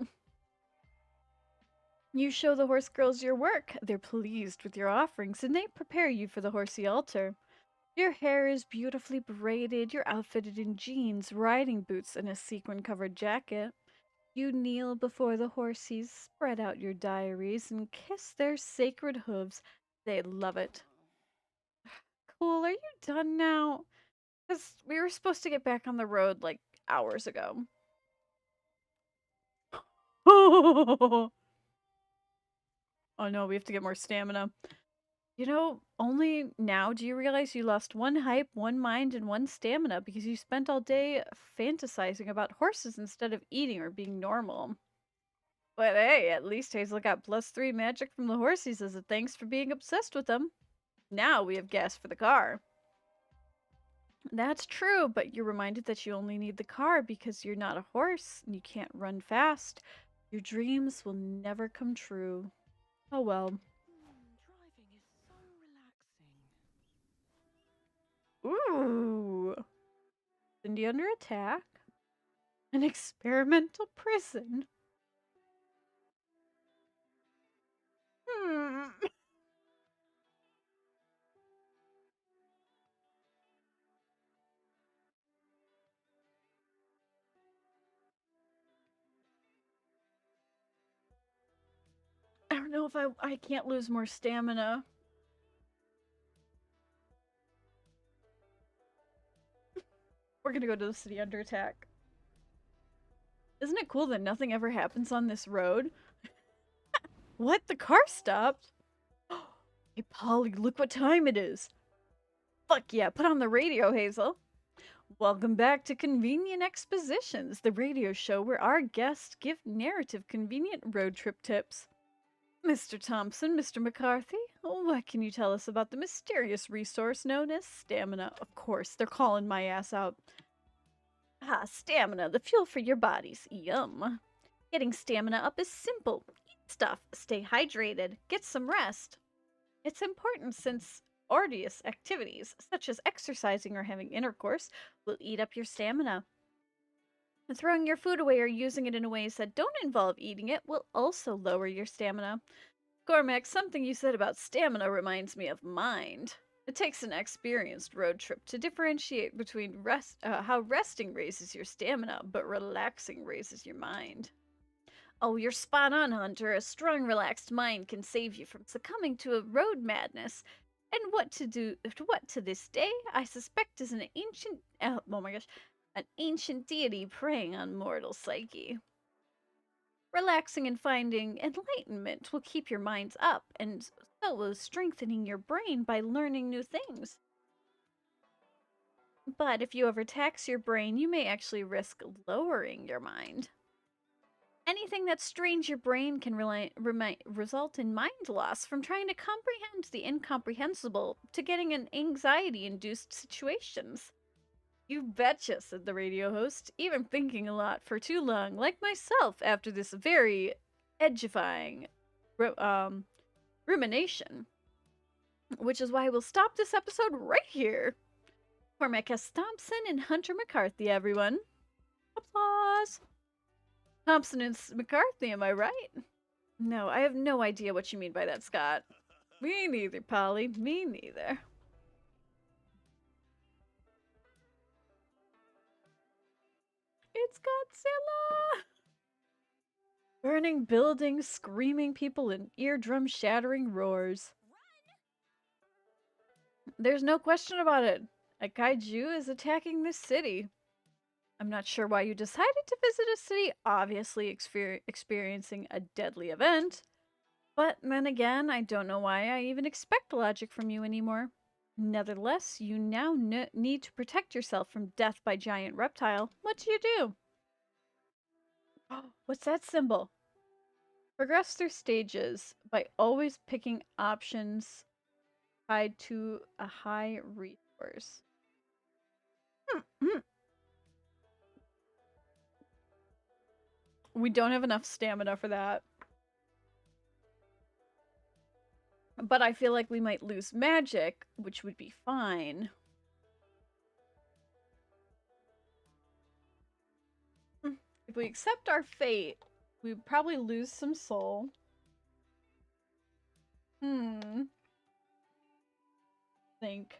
You show the horse girls your work. They're pleased with your offerings, and they prepare you for the horsey altar. Your hair is beautifully braided, you're outfitted in jeans, riding boots, and a sequin-covered jacket. You kneel before the horsies, spread out your diaries, and kiss their sacred hooves. They love it. Cool, are you done now? Because we were supposed to get back on the road like hours ago. Oh no, we have to get more stamina. You know, only now do you realize you lost one hype, one mind, and one stamina because you spent all day fantasizing about horses instead of eating or being normal. But hey, at least Hazel got +3 magic from the horsies as a thanks for being obsessed with them. Now we have gas for the car. That's true, but you're reminded that you only need the car because you're not a horse and you can't run fast. Your dreams will never come true. Oh well. Driving is so relaxing. Ooh. Cindy under attack? An experimental prison? Hmm. I don't know if I can't lose more stamina. We're gonna go to the city under attack. Isn't it cool that nothing ever happens on this road? What? The car stopped? Hey, Polly, look what time it is. Fuck yeah, put on the radio, Hazel. Welcome back to Convenient Expositions, the radio show where our guests give narrative convenient road trip tips. Mr. Thompson, Mr. McCarthy, what can you tell us about the mysterious resource known as stamina? Of course, they're calling my ass out. Ah, stamina, the fuel for your bodies. Yum. Getting stamina up is simple. Eat stuff, stay hydrated, get some rest. It's important since arduous activities, such as exercising or having intercourse, will eat up your stamina. And throwing your food away or using it in ways that don't involve eating it will also lower your stamina. Cormac, something you said about stamina reminds me of mind. It takes an experienced road trip to differentiate between how resting raises your stamina, but relaxing raises your mind. Oh, you're spot on, Hunter. A strong, relaxed mind can save you from succumbing to a road madness. And what to this day, I suspect is an ancient, oh my gosh, an ancient deity preying on mortal psyche. Relaxing and finding enlightenment will keep your minds up, and so will strengthening your brain by learning new things. But if you overtax your brain, you may actually risk lowering your mind. Anything that strains your brain can result in mind loss, from trying to comprehend the incomprehensible to getting in anxiety induced situations. You betcha, said the radio host, even thinking a lot for too long, like myself after this very edgifying rumination. Which is why we'll stop this episode right here. Cormac S. Thompson and Hunter McCarthy, everyone. Applause! Thompson and McCarthy, am I right? No, I have no idea what you mean by that, Scott. Me neither, Polly. Me neither. It's Godzilla! Burning buildings, screaming people, and eardrum shattering roars. There's no question about it. A kaiju is attacking this city. I'm not sure why you decided to visit a city obviously experiencing a deadly event. But then again, I don't know why I even expect logic from you anymore. Nevertheless, you now need to protect yourself from death by giant reptile. What do you do? What's that symbol? Progress through stages by always picking options tied to a high resource. We don't have enough stamina for that. But I feel like we might lose magic, which would be fine. If we accept our fate, we would probably lose some soul. Think.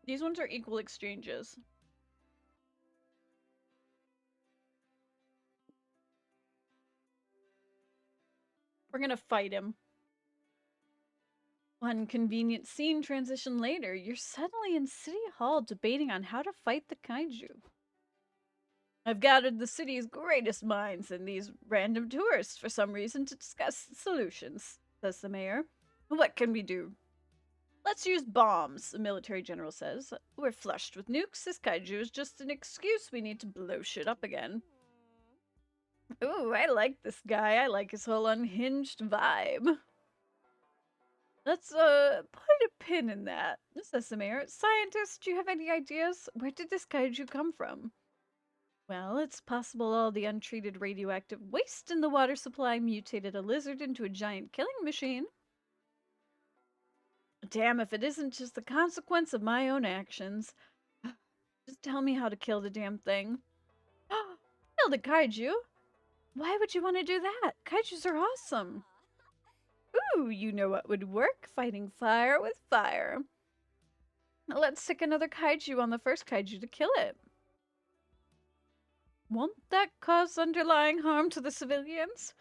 These ones are equal exchanges. We're gonna fight him. One convenient scene transition later, you're suddenly in City Hall debating on how to fight the kaiju. I've gathered the city's greatest minds and these random tourists for some reason to discuss solutions, says the mayor. What can we do? Let's use bombs, the military general says. We're flushed with nukes. This kaiju is just an excuse we need to blow shit up again. Ooh, I like this guy. I like his whole unhinged vibe. Let's put a pin in that, says the mayor. Scientists, do you have any ideas? Where did this kaiju come from? Well, it's possible all the untreated radioactive waste in the water supply mutated a lizard into a giant killing machine. Damn if it isn't just the consequence of my own actions. Just tell me how to kill the damn thing. Kill the kaiju? Why would you want to do that? Kaijus are awesome. Ooh, you know what would work? Fighting fire with fire. Let's stick another kaiju on the first kaiju to kill it. Won't that cause underlying harm to the civilians?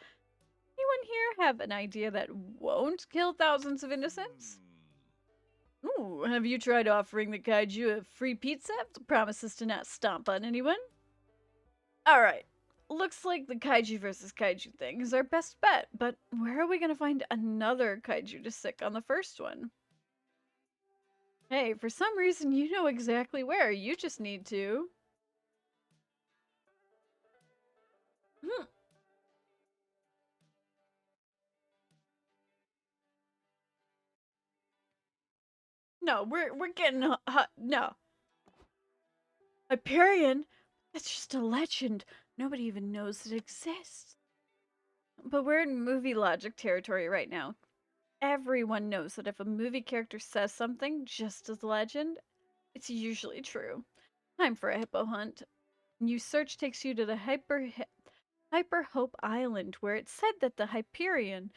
Anyone here have an idea that won't kill thousands of innocents? Ooh, have you tried offering the kaiju a free pizza if it promises to not stomp on anyone? Alright, looks like the kaiju versus kaiju thing is our best bet, but where are we gonna find another kaiju to sick on the first one? Hey, for some reason you know exactly where, you just need to... No, we're getting no. Hyperion? That's just a legend. Nobody even knows it exists. But we're in movie logic territory right now. Everyone knows that if a movie character says something just as legend, it's usually true. Time for a hippo hunt. New search takes you to the Hyper Hope Island, where it's said that the Hyperion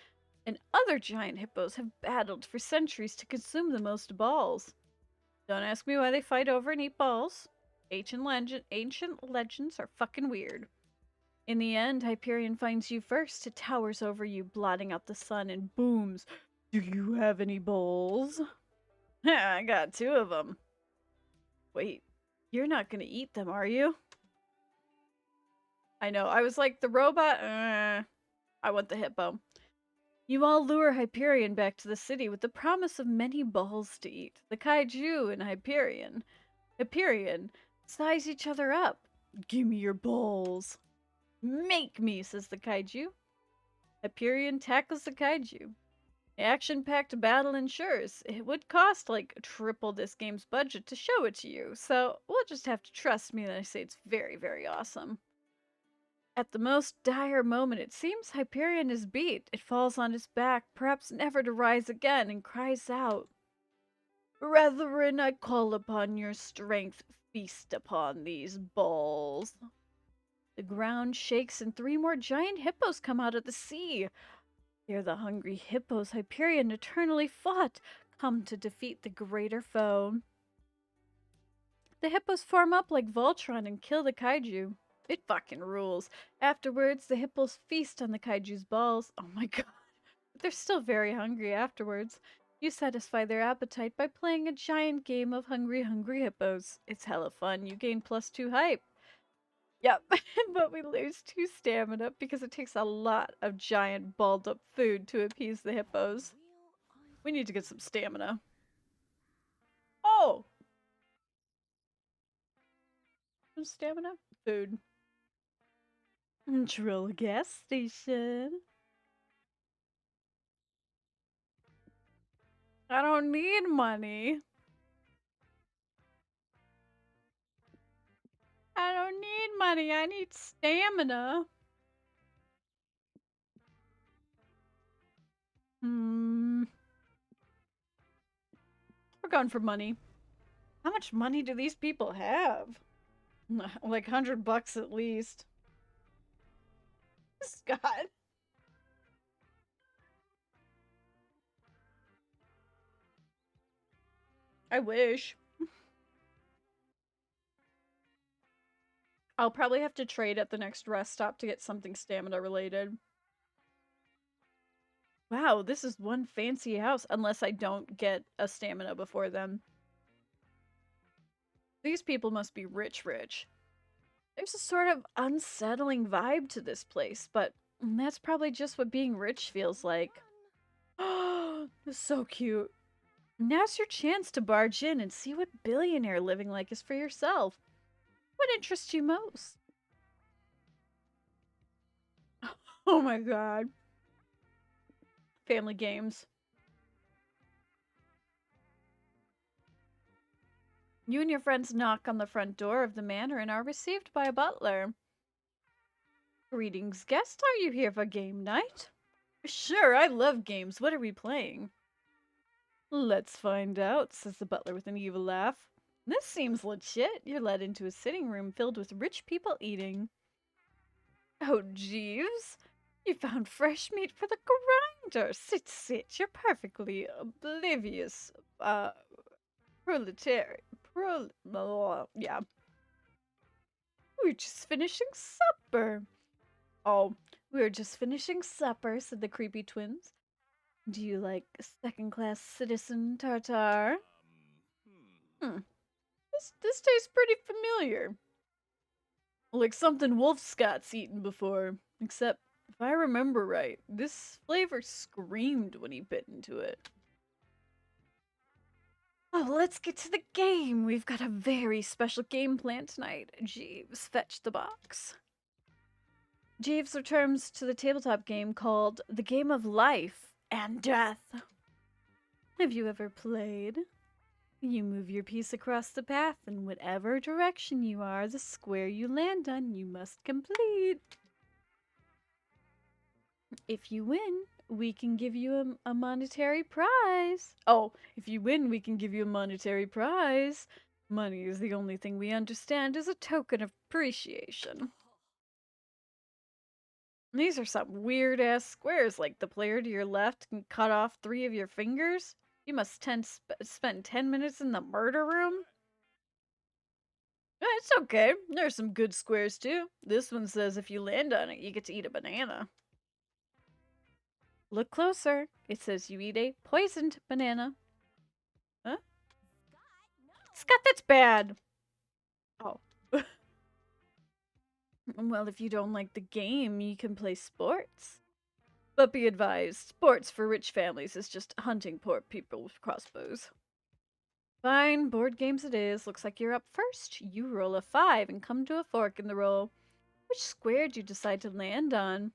and other giant hippos have battled for centuries to consume the most balls. Don't ask me why they fight over and eat balls. Ancient legends are fucking weird. In the end, Hyperion finds you first. It towers over you, blotting out the sun, and booms. Do you have any balls? I got 2 of them. Wait, you're not gonna eat them, are you? I know, I was like, the robot? I want the hippo. You all lure Hyperion back to the city with the promise of many balls to eat. The kaiju and Hyperion size each other up. Give me your balls. Make me, says the kaiju. Hyperion tackles the kaiju. Action-packed battle ensures. It would cost like triple this game's budget to show it to you, so we'll just have to trust me when I say it's very, very awesome. At the most dire moment, it seems Hyperion is beat. It falls on its back, perhaps never to rise again, and cries out, Brethren, I call upon your strength. Feast upon these balls. The ground shakes and 3 more giant hippos come out of the sea. They're the hungry hippos Hyperion eternally fought, come to defeat the greater foe. The hippos form up like Voltron and kill the kaiju. It fucking rules. Afterwards, the hippos feast on the kaiju's balls. Oh my god. But they're still very hungry afterwards. You satisfy their appetite by playing a giant game of Hungry Hungry Hippos. It's hella fun. You gain +2 hype. Yep, but we lose 2 stamina because it takes a lot of giant balled up food to appease the hippos. We need to get some stamina. Oh! Some stamina? Food. Drill gas station. I don't need money. I don't need money. I need stamina. Hmm. We're going for money. How much money do these people have? Like $100 at least. Scott. I wish. I'll probably have to trade at the next rest stop to get something stamina related. Wow, this is one fancy house, unless I don't get a stamina before then. These people must be rich, rich. There's a sort of unsettling vibe to this place, but that's probably just what being rich feels like. Oh, this is so cute. Now's your chance to barge in and see what billionaire living like is for yourself. What interests you most? Oh my god. Family games. You and your friends knock on the front door of the manor and are received by a butler. Greetings, guest. Are you here for game night? Sure, I love games. What are we playing? Let's find out, says the butler with an evil laugh. This seems legit. You're led into a sitting room filled with rich people eating. Oh, Jeeves, you found fresh meat for the grinder. Sit, sit. You're perfectly oblivious. Proletariat. Yeah. We're just finishing supper. Oh, we're just finishing supper, said the creepy twins. Do you like second-class citizen tartar? This tastes pretty familiar. Like something Wolf Scott's eaten before. Except, if I remember right, this flavor screamed when he bit into it. Oh, let's get to the game. We've got a very special game planned tonight. Jeeves, fetch the box. Jeeves returns to the tabletop game called The Game of Life and Death. Have you ever played? You move your piece across the path, in whatever direction you are, the square you land on, you must complete. If you win, we can give you a monetary prize. Oh, if you win, we can give you a monetary prize. Money is the only thing we understand as a token of appreciation. These are some weird ass squares, like the player to your left can cut off 3 of your fingers. You must spend 10 minutes in the murder room. It's okay. There's some good squares too. This one says if you land on it, you get to eat a banana. Look closer. It says you eat a poisoned banana. Huh? Scott, that's bad. Oh. Well, if you don't like the game, you can play sports. But be advised, sports for rich families is just hunting poor people with crossbows. Fine, board games it is. Looks like you're up first. You roll a 5 and come to a fork in the roll. Which square did you decide to land on?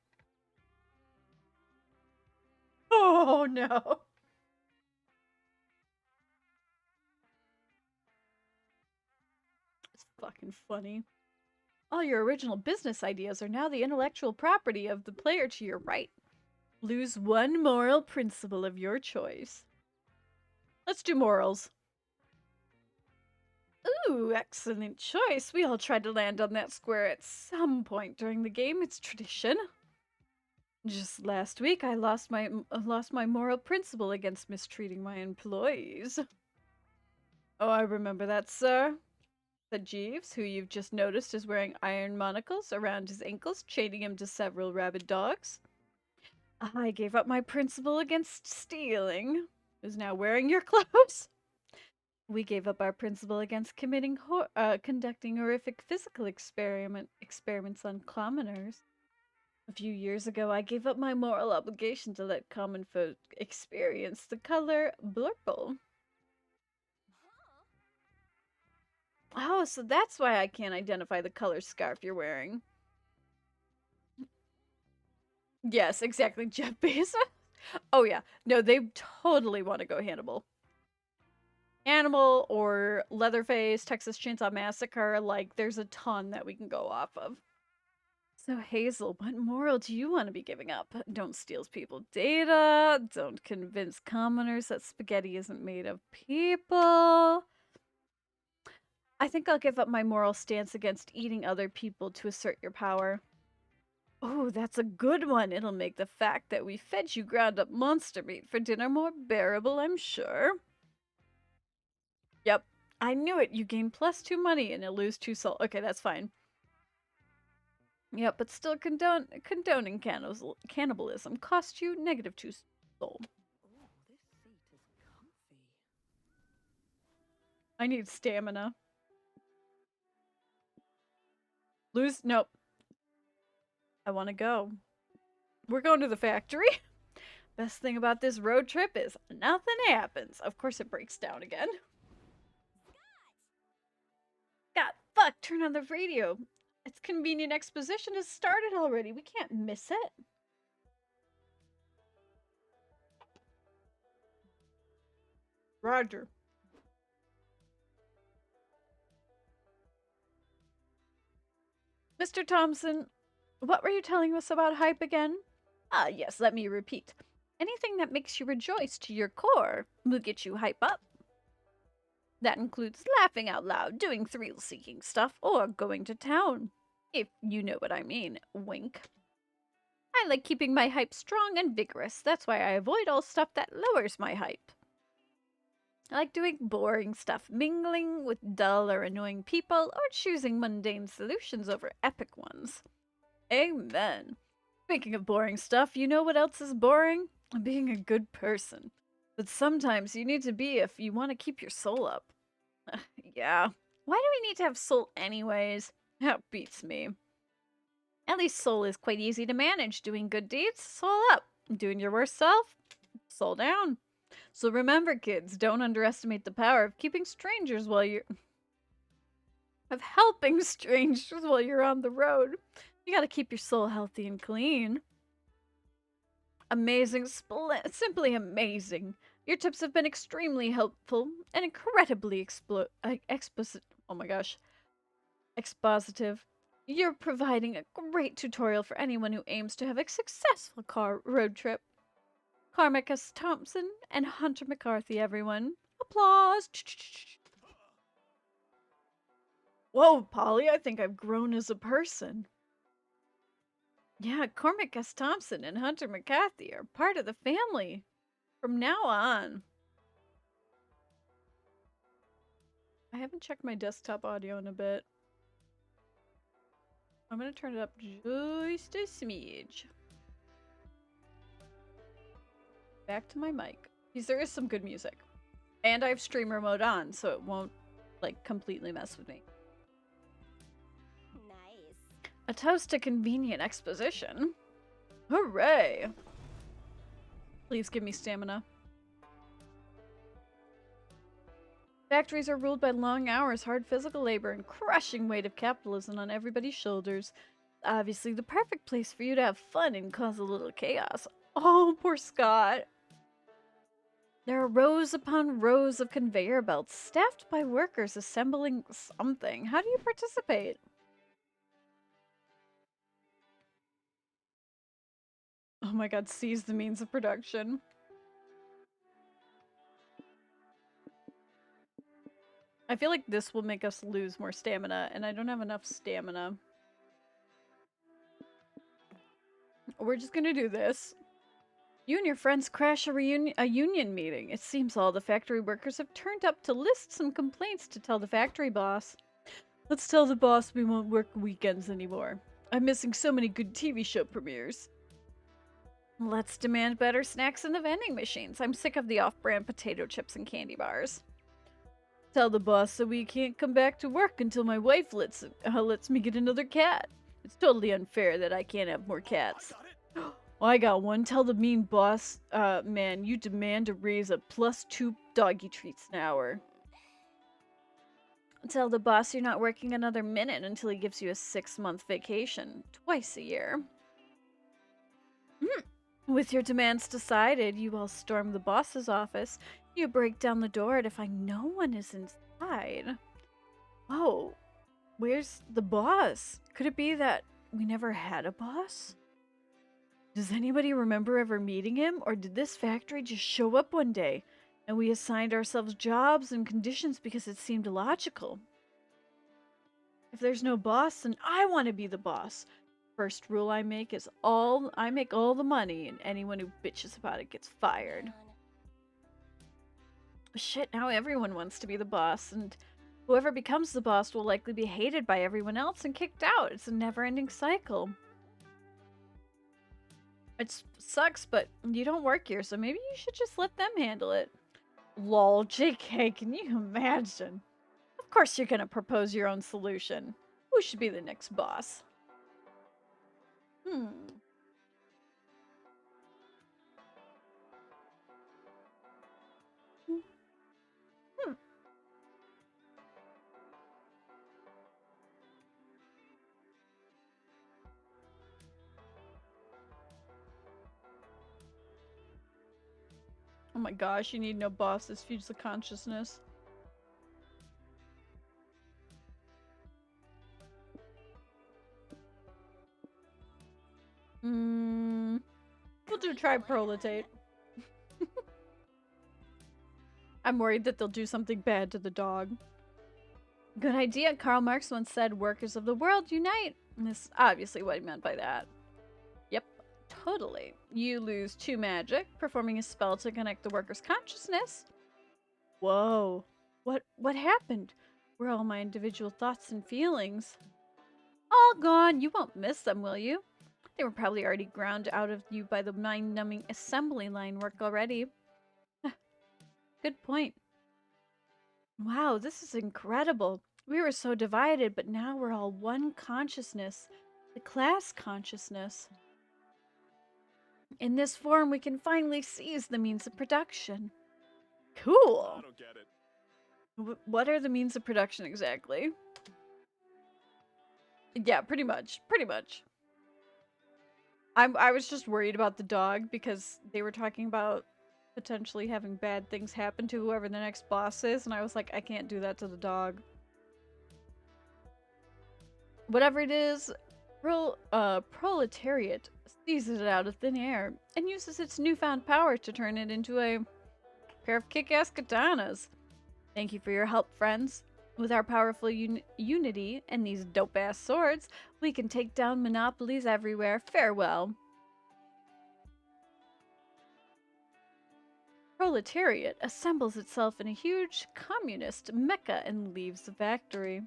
Oh no. It's fucking funny. All your original business ideas are now the intellectual property of the player to your right. Lose one moral principle of your choice. Let's do morals. Ooh, excellent choice. We all tried to land on that square at some point during the game. It's tradition. Just last week, I lost my moral principle against mistreating my employees. Oh, I remember that, sir, said Jeeves, who you've just noticed is wearing iron monocles around his ankles, chaining him to several rabid dogs. I gave up my principle against stealing. Who's now wearing your clothes? We gave up our principle against conducting horrific physical experiments on commoners. A few years ago, I gave up my moral obligation to let common folk experience the color blurple. Oh, so that's why I can't identify the color scarf you're wearing. Yes, exactly, Jeff Bezos. Oh yeah, no, they totally want to go Hannibal. Hannibal or Leatherface, Texas Chainsaw Massacre, like there's a ton that we can go off of. So Hazel, what moral do you want to be giving up? Don't steal people's data. Don't convince commoners that spaghetti isn't made of people. I think I'll give up my moral stance against eating other people to assert your power. Oh, that's a good one. It'll make the fact that we fed you ground up monster meat for dinner more bearable, I'm sure. Yep, I knew it. You gain +2 money and you lose 2 soul. Okay, that's fine. Yep, but still condoning cannibalism cost you -2 soul. Oh, this seat is comfy. I need stamina. Nope. I want to go. We're going to the factory. Best thing about this road trip is nothing happens. Of course it breaks down again. God, fuck, turn on the radio. Its convenient exposition has started already. We can't miss it. Roger. Mr. Thompson, what were you telling us about hype again? Ah, yes, let me repeat. Anything that makes you rejoice to your core will get you hype up. That includes laughing out loud, doing thrill-seeking stuff, or going to town. If you know what I mean. Wink. I like keeping my hype strong and vigorous. That's why I avoid all stuff that lowers my hype. I like doing boring stuff, mingling with dull or annoying people, or choosing mundane solutions over epic ones. Amen. Speaking of boring stuff, you know what else is boring? Being a good person. But sometimes you need to be if you want to keep your soul up. Yeah. Why do we need to have soul anyways? That beats me. At least soul is quite easy to manage. Doing good deeds, soul up. Doing your worst self, soul down. So remember, kids, don't underestimate the power of keeping strangers while you're... of helping strangers while you're on the road. You gotta keep your soul healthy and clean. Amazing, simply amazing. Your tips have been extremely helpful and incredibly oh my gosh, expositive. You're providing a great tutorial for anyone who aims to have a successful car road trip. Carmicus Thompson and Hunter McCarthy, everyone. Applause. Whoa, Polly, I think I've grown as a person. Yeah, Cormac S. Thompson and Hunter McCarthy are part of the family from now on. I haven't checked my desktop audio in a bit. I'm gonna turn it up just a smidge. Back to my mic. Because there is some good music. And I have streamer mode on, so it won't, like, completely mess with me. Nice. A toast to convenient exposition. Hooray! Please give me stamina. Factories are ruled by long hours, hard physical labor, and crushing weight of capitalism on everybody's shoulders. Obviously the perfect place for you to have fun and cause a little chaos. Oh, poor Scott. There are rows upon rows of conveyor belts staffed by workers assembling something. How do you participate? Oh my god, seize the means of production. I feel like this will make us lose more stamina, and I don't have enough stamina. We're just gonna do this. You and your friends crash a union meeting. It seems all the factory workers have turned up to list some complaints to tell the factory boss. Let's tell the boss we won't work weekends anymore. I'm missing so many good TV show premieres. Let's demand better snacks in the vending machines. I'm sick of the off-brand potato chips and candy bars. Tell the boss that we can't come back to work until my wife lets me get another cat. It's totally unfair that I can't have more cats. Oh, I got one. Tell the mean boss, man, you demand a raise of +2 doggy treats an hour. Tell the boss you're not working another minute until he gives you a 6-month vacation. Twice a year. With your demands decided, you all storm the boss's office. You break down the door to find no one is inside. Oh, where's the boss? Could it be that we never had a boss? Does anybody remember ever meeting him, or did this factory just show up one day and we assigned ourselves jobs and conditions because it seemed logical? If there's no boss, then I want to be the boss. First rule I make is I make all the money, and anyone who bitches about it gets fired. Shit, now everyone wants to be the boss, and whoever becomes the boss will likely be hated by everyone else and kicked out. It's a never-ending cycle. It sucks, but you don't work here, so maybe you should just let them handle it. Lol, JK, can you imagine? Of course you're gonna propose your own solution. Who should be the next boss? Hmm. Oh my gosh, you need no bosses. Feeds the consciousness. We'll do triprolitate. I'm worried that they'll do something bad to the dog. Good idea. Karl Marx once said, workers of the world unite. And this is obviously what he meant by that. Yep, totally. You lose 2 magic, performing a spell to connect the worker's consciousness. Whoa. What happened? Where are all my individual thoughts and feelings? All gone. You won't miss them, will you? They were probably already ground out of you by the mind-numbing assembly line work already. Good point. Wow, this is incredible. We were so divided, but now we're all one consciousness. The class consciousness. In this form, we can finally seize the means of production. Cool. I don't get it. What are the means of production exactly? Yeah, pretty much. Pretty much. I was just worried about the dog because they were talking about potentially having bad things happen to whoever the next boss is, and I was like, I can't do that to the dog. Whatever it is, proletariat seizes it out of thin air and uses its newfound power to turn it into a pair of kick-ass katanas. Thank you for your help, friends. With our powerful unity and these dope-ass swords, we can take down monopolies everywhere. Farewell. Proletariat assembles itself in a huge communist mecca and leaves the factory.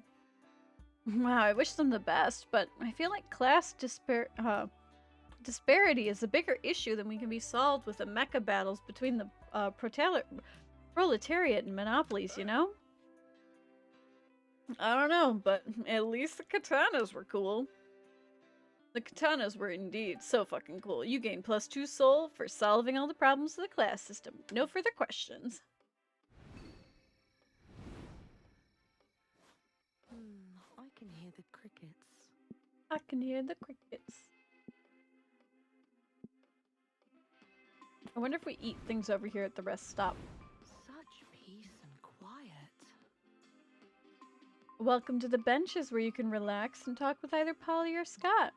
Wow, I wish them the best, but I feel like class disparity is a bigger issue than we can be solved with the mecha battles between the proletariat and monopolies, you know? I don't know, but at least the katanas were cool. The katanas were indeed so fucking cool. You gain +2 soul for solving all the problems of the class system. No further questions. I can hear the crickets. I can hear the crickets. I wonder if we eat things over here at the rest stop. Such peace and quiet. Welcome to the benches where you can relax and talk with either Polly or Scott.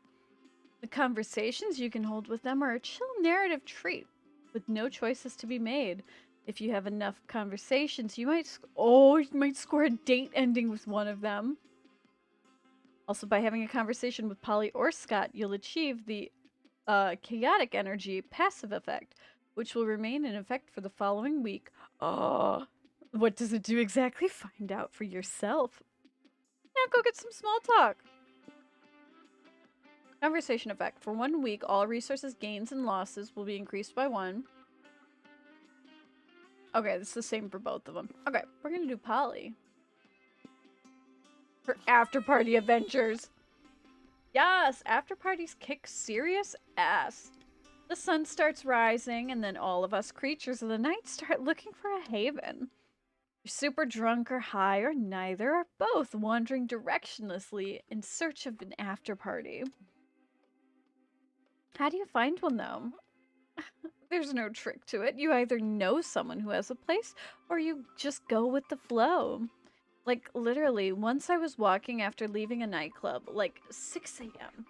The conversations you can hold with them are a chill narrative treat, with no choices to be made. If you have enough conversations, you might score a date ending with one of them. Also, by having a conversation with Polly or Scott, you'll achieve the chaotic energy passive effect, which will remain in effect for the following week. Oh, what does it do exactly? Find out for yourself. Now go get some small talk. Conversation effect. For 1 week, all resources gains and losses will be increased by 1. Okay, it's the same for both of them. Okay, we're gonna do Polly. Her after-party adventures. Yes, after-parties kick serious ass. The sun starts rising, and then all of us creatures of the night start looking for a haven. You're super drunk or high, or neither, or both, wandering directionlessly in search of an after-party. How do you find one, though? There's no trick to it. You either know someone who has a place or you just go with the flow. Like, literally, once I was walking after leaving a nightclub, like 6 a.m.,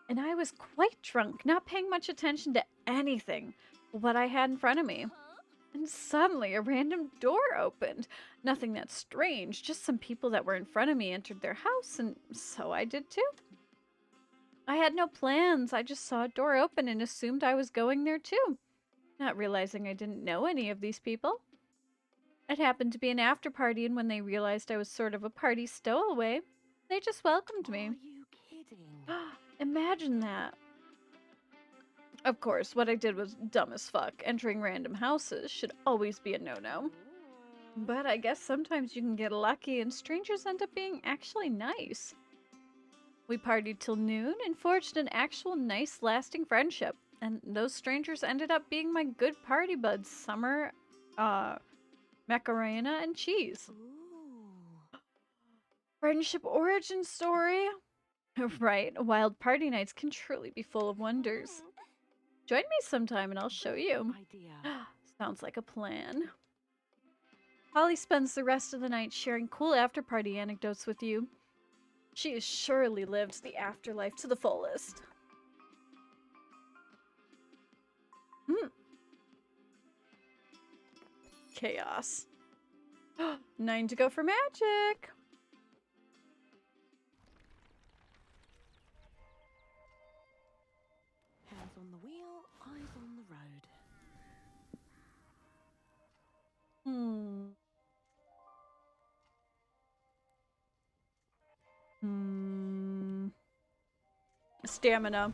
and I was quite drunk, not paying much attention to anything but what I had in front of me. And suddenly, a random door opened. Nothing that strange, just some people that were in front of me entered their house, and so I did too. I had no plans. I just saw a door open and assumed I was going there too, not realizing I didn't know any of these people. It happened to be an after party, and when they realized I was sort of a party stowaway, they just welcomed me. Are you kidding? Imagine that. Of course, what I did was dumb as fuck. Entering random houses should always be a no-no. But I guess sometimes you can get lucky and strangers end up being actually nice. We partied till noon and forged an actual nice lasting friendship. And those strangers ended up being my good party buds, Summer, Macarena, and Cheese. Ooh. Friendship origin story? Right, wild party nights can truly be full of wonders. Join me sometime and I'll show you. Idea. Sounds like a plan. Holly spends the rest of the night sharing cool after-party anecdotes with you. She has surely lived the afterlife to the fullest. Chaos. 9 to go for magic. Hands on the wheel, eyes on the road. Stamina.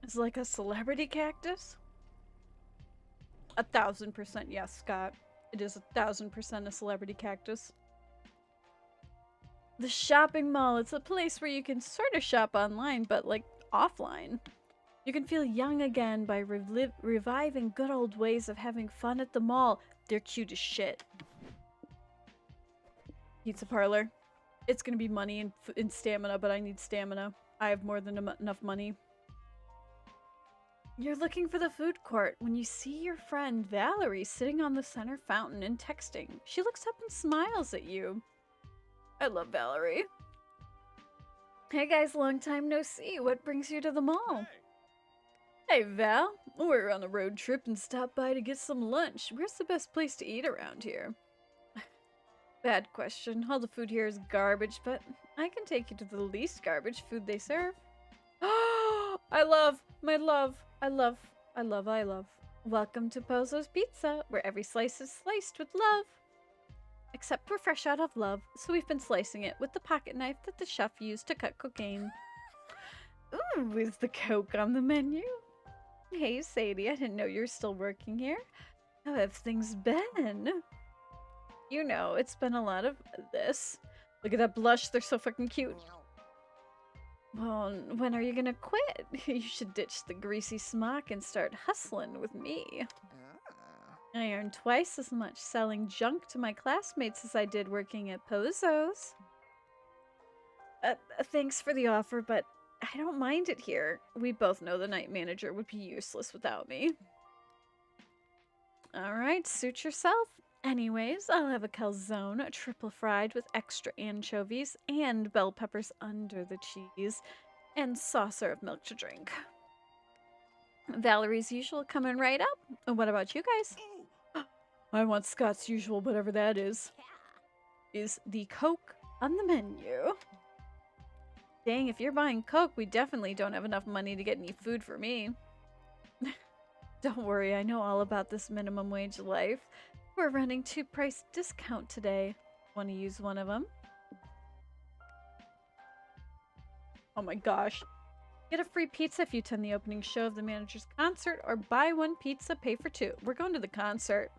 It's like a celebrity cactus? 1000% yes, Scott. It is 1000% a celebrity cactus. The shopping mall. It's a place where you can sort of shop online, but like offline. You can feel young again by reviving good old ways of having fun at the mall. They're cute as shit. Pizza parlor. It's gonna be money and stamina, but I need stamina. I have more than enough money. You're looking for the food court when you see your friend Valerie sitting on the center fountain and texting. She looks up and smiles at you. I love Valerie. Hey guys, long time no see. What brings you to the mall? Hey Val, we're on a road trip and stopped by to get some lunch. Where's the best place to eat around here? Bad question. All the food here is garbage, but I can take you to the least garbage food they serve. Oh, I love. Welcome to Pozzo's Pizza, where every slice is sliced with love. Except we're fresh out of love, so we've been slicing it with the pocket knife that the chef used to cut cocaine. Ooh, is the Coke on the menu? Hey Sadie, I didn't know you were still working here. How have things been? You know, it's been a lot of this. Look at that blush, they're so fucking cute. Well, when are you gonna quit? You should ditch the greasy smock and start hustling with me. I earn twice as much selling junk to my classmates as I did working at Pozzo's. Thanks for the offer, but I don't mind it here. We both know the night manager would be useless without me. Alright, suit yourself. Anyways, I'll have a calzone, triple fried with extra anchovies and bell peppers under the cheese, and saucer of milk to drink. Valerie's usual coming right up. And what about you guys? I want Scott's usual, whatever that is. Is the Coke on the menu? Dang, if you're buying Coke, we definitely don't have enough money to get any food for me. Don't worry, I know all about this minimum wage life. We're running 2-price discount today. Want to use one of them? Oh my gosh. Get a free pizza if you attend the opening show of the manager's concert, or buy one pizza, pay for 2. We're going to the concert.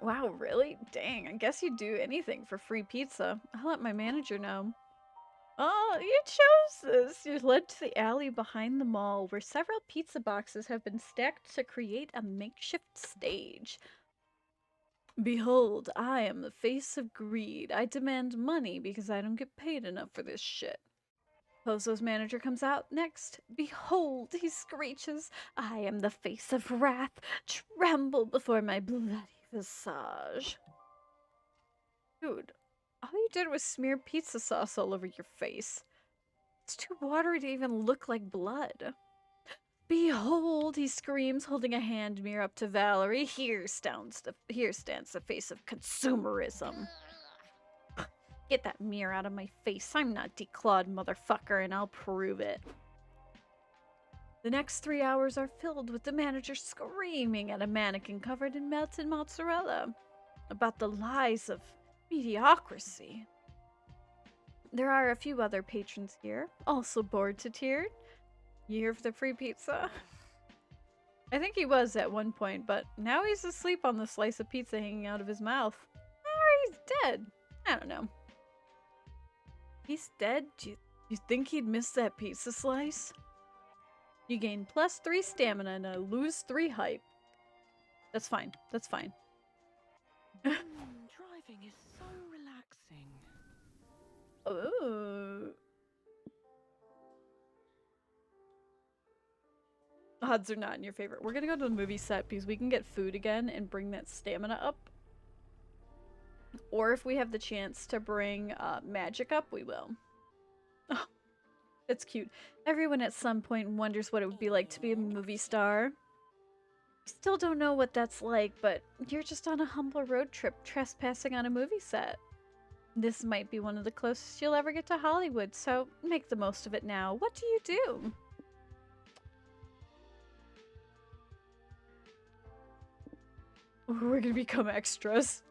Wow, really? Dang, I guess you'd do anything for free pizza. I'll let my manager know. Oh, you chose this! You're led to the alley behind the mall, where several pizza boxes have been stacked to create a makeshift stage. Behold, I am the face of greed. I demand money because I don't get paid enough for this shit. Pozo's manager comes out next. Behold, he screeches. I am the face of wrath. Tremble before my bloody visage. Dude, all you did was smear pizza sauce all over your face. It's too watery to even look like blood. Behold, he screams, holding a hand mirror up to Valerie. Here stands the face of consumerism. Get that mirror out of my face. I'm not declawed, motherfucker, and I'll prove it. The next 3 hours are filled with the manager screaming at a mannequin covered in melted mozzarella about the lies of mediocrity. There are a few other patrons here, also bored to tears. You here for the free pizza? I think he was at one point, but now he's asleep on the slice of pizza hanging out of his mouth. Or he's dead. I don't know. He's dead? Do you think he'd miss that pizza slice? You gain +3 stamina and I lose 3 hype. That's fine. That's fine. Driving is so relaxing. Oh. Odds are not in your favor. We're gonna go to the movie set because we can get food again and bring that stamina up. Or if we have the chance to bring magic up, we will. Oh, it's cute. Everyone at some point wonders what it would be like to be a movie star. I still don't know what that's like, but you're just on a humble road trip trespassing on a movie set. This might be one of the closest you'll ever get to Hollywood, so make the most of it now. What do you do? We're gonna become extras.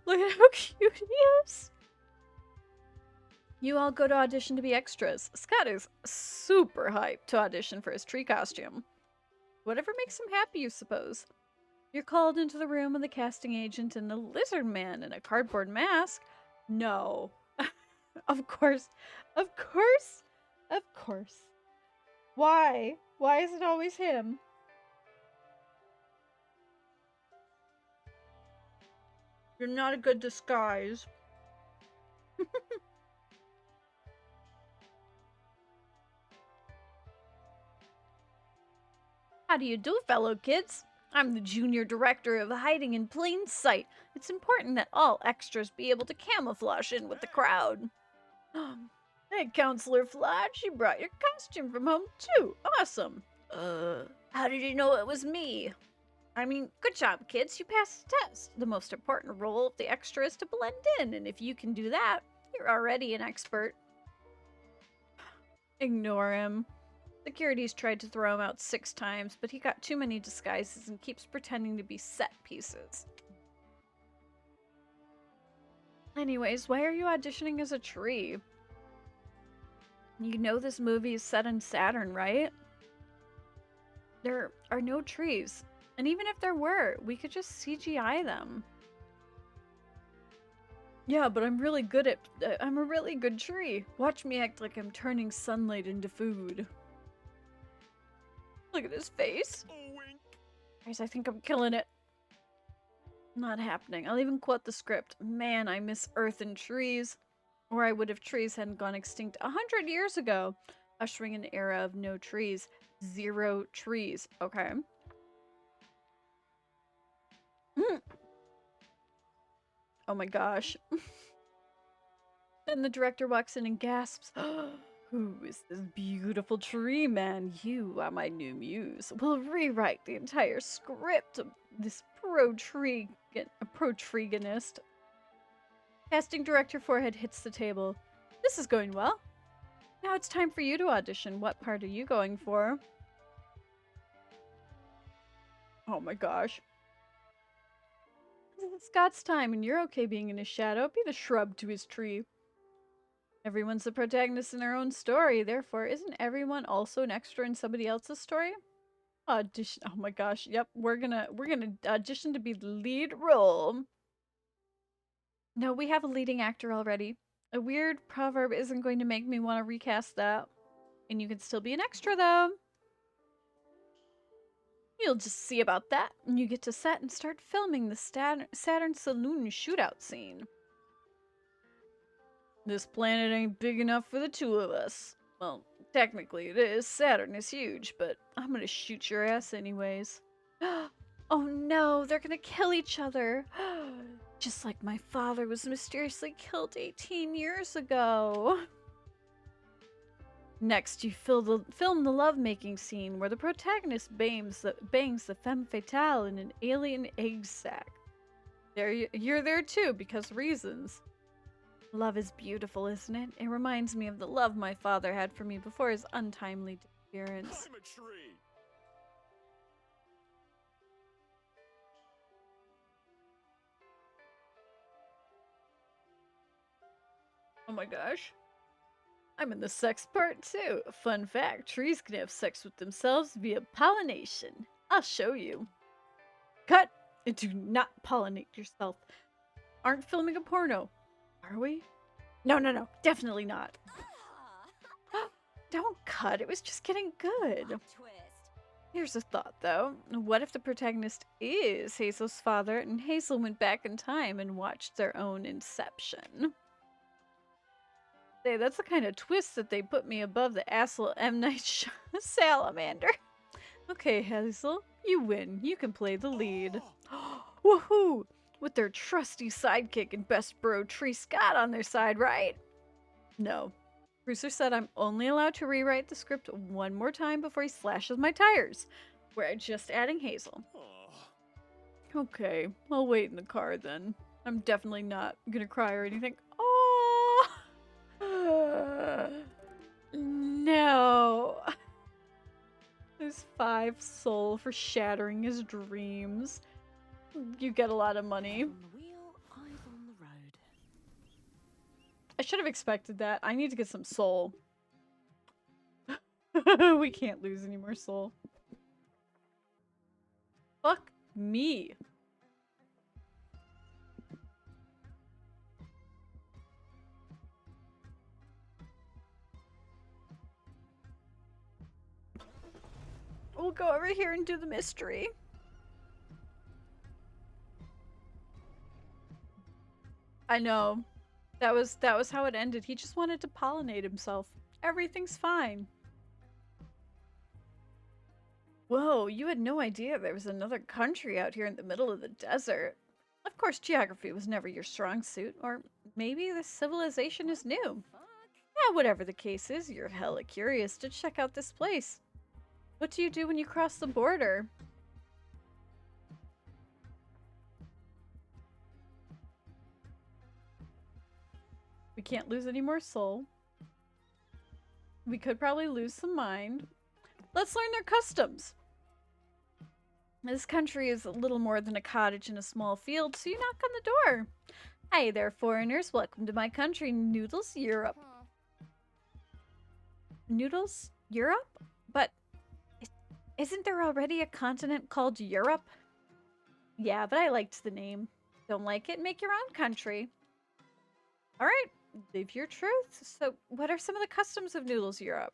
Look at how cute he is. You all go to audition to be extras. Scott is super hyped to audition for his tree costume. Whatever makes him happy, you suppose. You're called into the room with the casting agent and the lizard man in a cardboard mask. No. Of course. Of course. Of course. Why? Why is it always him? You're not a good disguise. How do you do, fellow kids? I'm the junior director of Hiding in Plain Sight. It's important that all extras be able to camouflage in with the crowd. Hey, Counselor Flash, you brought your costume from home too. Awesome. How did you know it was me? I mean, good job, kids. You passed the test. The most important role of the extra is to blend in, and if you can do that, you're already an expert. Ignore him. Security's tried to throw him out 6 times, but he got too many disguises and keeps pretending to be set pieces. Anyways, why are you auditioning as a tree? You know this movie is set in Saturn, right? There are no trees. And even if there were, we could just CGI them. Yeah, but I'm really good at- I'm a really good tree. Watch me act like I'm turning sunlight into food. Look at his face. Oh, wink. Guys, I think I'm killing it. Not happening. I'll even quote the script. Man, I miss earth and trees. Or I would if trees hadn't gone extinct 100 years ago. Ushering an era of no trees. 0 trees. Okay. Oh my gosh. Then the director walks in and gasps. Who is this beautiful tree man? You are my new muse. We'll rewrite the entire script of this pro-treeganist. Casting director forehead hits the table. This is going well. Now it's time for you to audition. What part are you going for? Oh my gosh. It's Scott's time and you're okay being in his shadow. Be the shrub to his tree. Everyone's the protagonist in their own story, therefore isn't everyone also an extra in somebody else's story? Audition. Oh my gosh. Yep, we're gonna audition to be the lead role. No, we have a leading actor already. A weird proverb isn't going to make me want to recast that. And you can still be an extra though. We'll just see about that. And you get to set and start filming the Saturn Saloon shootout scene. This planet ain't big enough for the two of us. Well, technically it is. Saturn is huge, but I'm gonna shoot your ass anyways. Oh no, they're gonna kill each other. Just like my father was mysteriously killed 18 years ago. Next, you film the lovemaking scene where the protagonist bangs the femme fatale in an alien egg sack. You're there too, because reasons. Love is beautiful, isn't it? It reminds me of the love my father had for me before his untimely disappearance. I'm a tree. Oh my gosh. I'm in the sex part too. Fun fact, trees can have sex with themselves via pollination. I'll show you. Cut! And do not pollinate yourself. Aren't filming a porno, are we? No, definitely not. Don't cut, it was just getting good. Twist. Here's a thought though. What if the protagonist is Hazel's father and Hazel went back in time and watched their own inception? Hey, that's the kind of twist that they put me above the asshole M. Night Salamander. Okay, Hazel, you win. You can play the lead. Woohoo! With their trusty sidekick and best bro Tree Scott on their side, right? No. Producer said I'm only allowed to rewrite the script one more time before he slashes my tires. We're just adding Hazel. Okay, I'll wait in the car then. I'm definitely not gonna cry or anything. Oh! No. There's 5 soul for shattering his dreams. You get a lot of money. On the wheel, eyes on the road. I should have expected that. I need to get some soul. We can't lose any more soul. Fuck me. We'll go over here and do the mystery. I know. That was how it ended. He just wanted to pollinate himself. Everything's fine. Whoa, you had no idea there was another country out here in the middle of the desert. Of course, geography was never your strong suit, or maybe this civilization is new. Yeah, whatever the case is, you're hella curious to check out this place. What do you do when you cross the border? We can't lose any more soul. We could probably lose some mind. Let's learn their customs. This country is a little more than a cottage in a small field, so you knock on the door. Hey there, foreigners. Welcome to my country, Noodles, Europe. Noodles? Europe? But isn't there already a continent called Europe? Yeah, but I liked the name. Don't like it? Make your own country. Alright, live your truth. So, what are some of the customs of Noodles, Europe?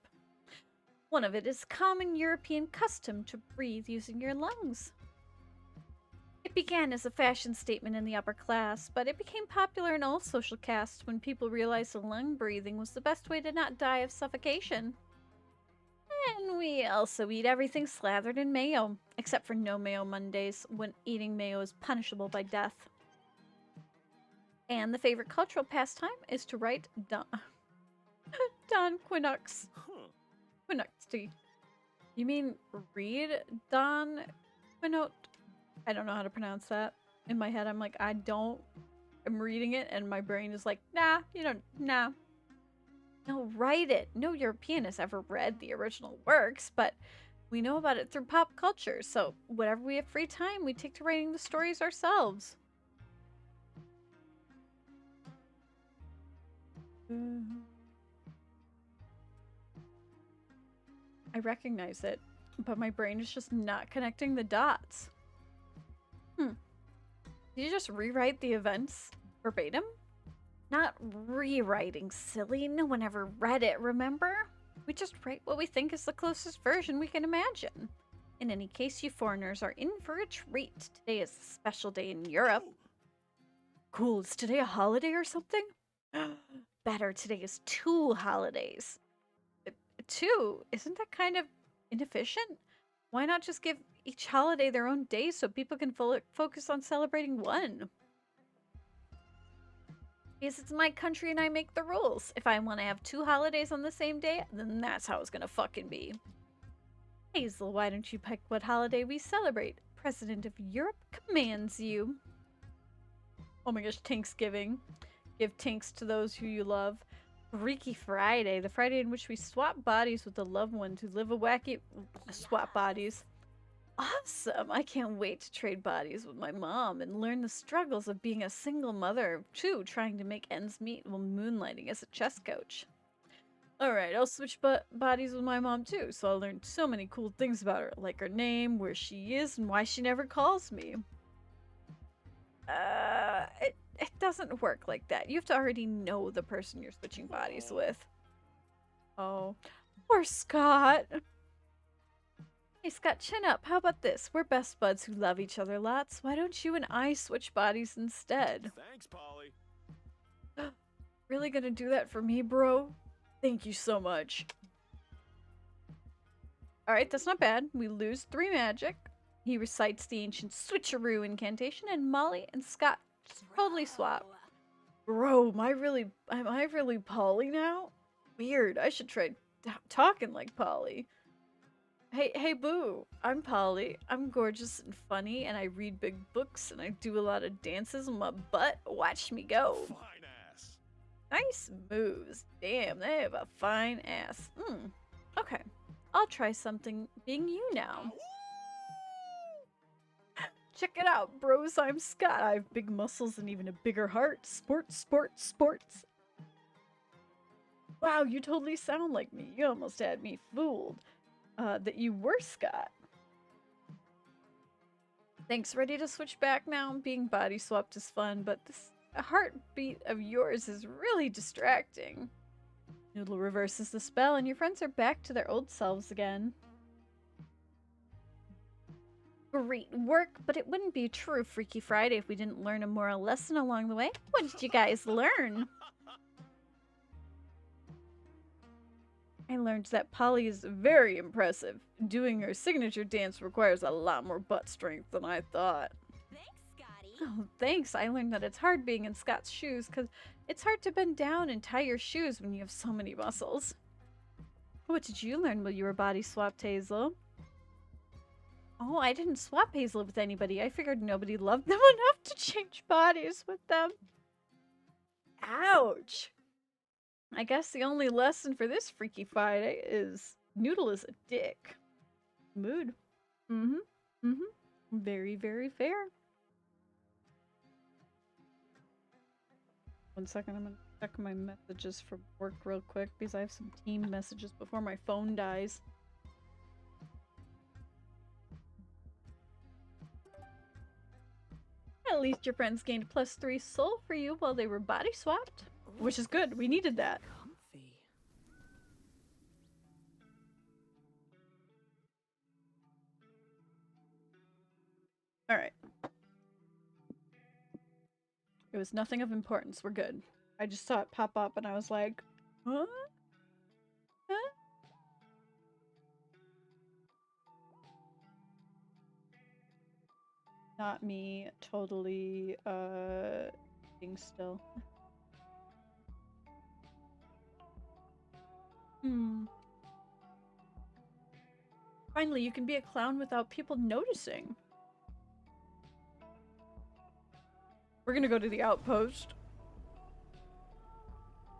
One of it is common European custom to breathe using your lungs. It began as a fashion statement in the upper class, but it became popular in all social castes when people realized lung breathing was the best way to not die of suffocation. And we also eat everything slathered in mayo, except for no mayo Mondays, when eating mayo is punishable by death. And the favorite cultural pastime is to write Don Quinnox. Quinnoxty. You mean read Don Quinnox? I don't know how to pronounce that. In my head, I'm like, I'm reading it, and my brain is like, nah, you don't, nah. No, write it. No European has ever read the original works, but we know about it through pop culture, so whenever we have free time, we take to writing the stories ourselves. I recognize it, but my brain is just not connecting the dots. Did you just rewrite the events verbatim? Not rewriting, silly. No one ever read it, remember? We just write what we think is the closest version we can imagine. In any case, you foreigners are in for a treat. Today is a special day in Europe. Cool, is today a holiday or something? Better, today is 2 holidays. 2? Isn't that kind of inefficient? Why not just give each holiday their own day so people can focus on celebrating one? Because it's my country and I make the rules. If I want to have 2 holidays on the same day, then that's how it's gonna fucking be. Hazel, why don't you pick what holiday we celebrate? President of Europe commands you. Oh my gosh, Thanksgiving. Give thanks to those who you love. Freaky Friday, the Friday in which we swap bodies with a loved one to live a wacky... Swap bodies. Awesome! I can't wait to trade bodies with my mom and learn the struggles of being a single mother, too, trying to make ends meet while moonlighting as a chess coach. Alright, I'll switch bodies with my mom, too, so I'll learn so many cool things about her, like her name, where she is, and why she never calls me. It doesn't work like that. You have to already know the person you're switching bodies with. Oh, poor Scott. Hey, Scott, chin up. How about this? We're best buds who love each other lots. Why don't you and I switch bodies instead? Thanks, Polly. Really gonna do that for me, bro? Thank you so much. Alright, that's not bad. We lose 3 magic. He recites the ancient switcheroo incantation, and Molly and Scott totally swap. Bro, am I really Polly now? Weird. I should try talking like Polly. Hey, boo. I'm Polly. I'm gorgeous and funny, and I read big books, and I do a lot of dances with my butt. Watch me go. Fine ass. Nice moves. Damn, they have a fine ass. Okay. I'll try something being you now. Check it out, bros. I'm Scott. I have big muscles and even a bigger heart. Sports, sports, sports. Wow, you totally sound like me. You almost had me fooled. That you were Scott. Thanks. Ready to switch back now? Being body swapped is fun, but this heartbeat of yours is really distracting. Noodle reverses the spell, and your friends are back to their old selves again. Great work, but it wouldn't be a true Freaky Friday if we didn't learn a moral lesson along the way. What did you guys learn? I learned that Polly is very impressive. Doing her signature dance requires a lot more butt strength than I thought. Thanks, Scotty. Oh, thanks. I learned that it's hard being in Scott's shoes because it's hard to bend down and tie your shoes when you have so many muscles. What did you learn while you were body swapped, Hazel? Oh, I didn't swap Hazel with anybody. I figured nobody loved them enough to change bodies with them. Ouch. I guess the only lesson for this Freaky Friday is Noodle is a dick. Mood. Very, very fair. One second, I'm gonna check my messages from work real quick because I have some team messages before my phone dies. At least your friends gained +3 soul for you while they were body swapped. Which is good. We needed that. Comfy. Alright. It was nothing of importance. We're good. I just saw it pop up and I was like, huh? Huh? Not me. Totally, being still. Finally, you can be a clown without people noticing. We're gonna go to the outpost.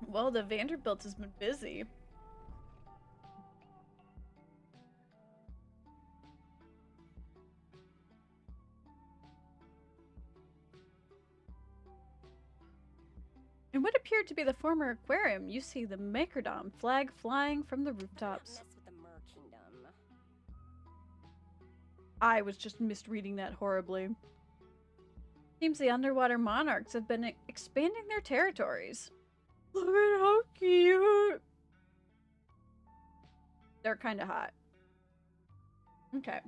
Well, the Vanderbilt has been busy. In what appeared to be the former aquarium, you see the Macerdom flag flying from the rooftops. Mess with the Mer Kingdom. I was just misreading that horribly. Seems the underwater monarchs have been expanding their territories. Look at how cute! They're kind of hot. Okay.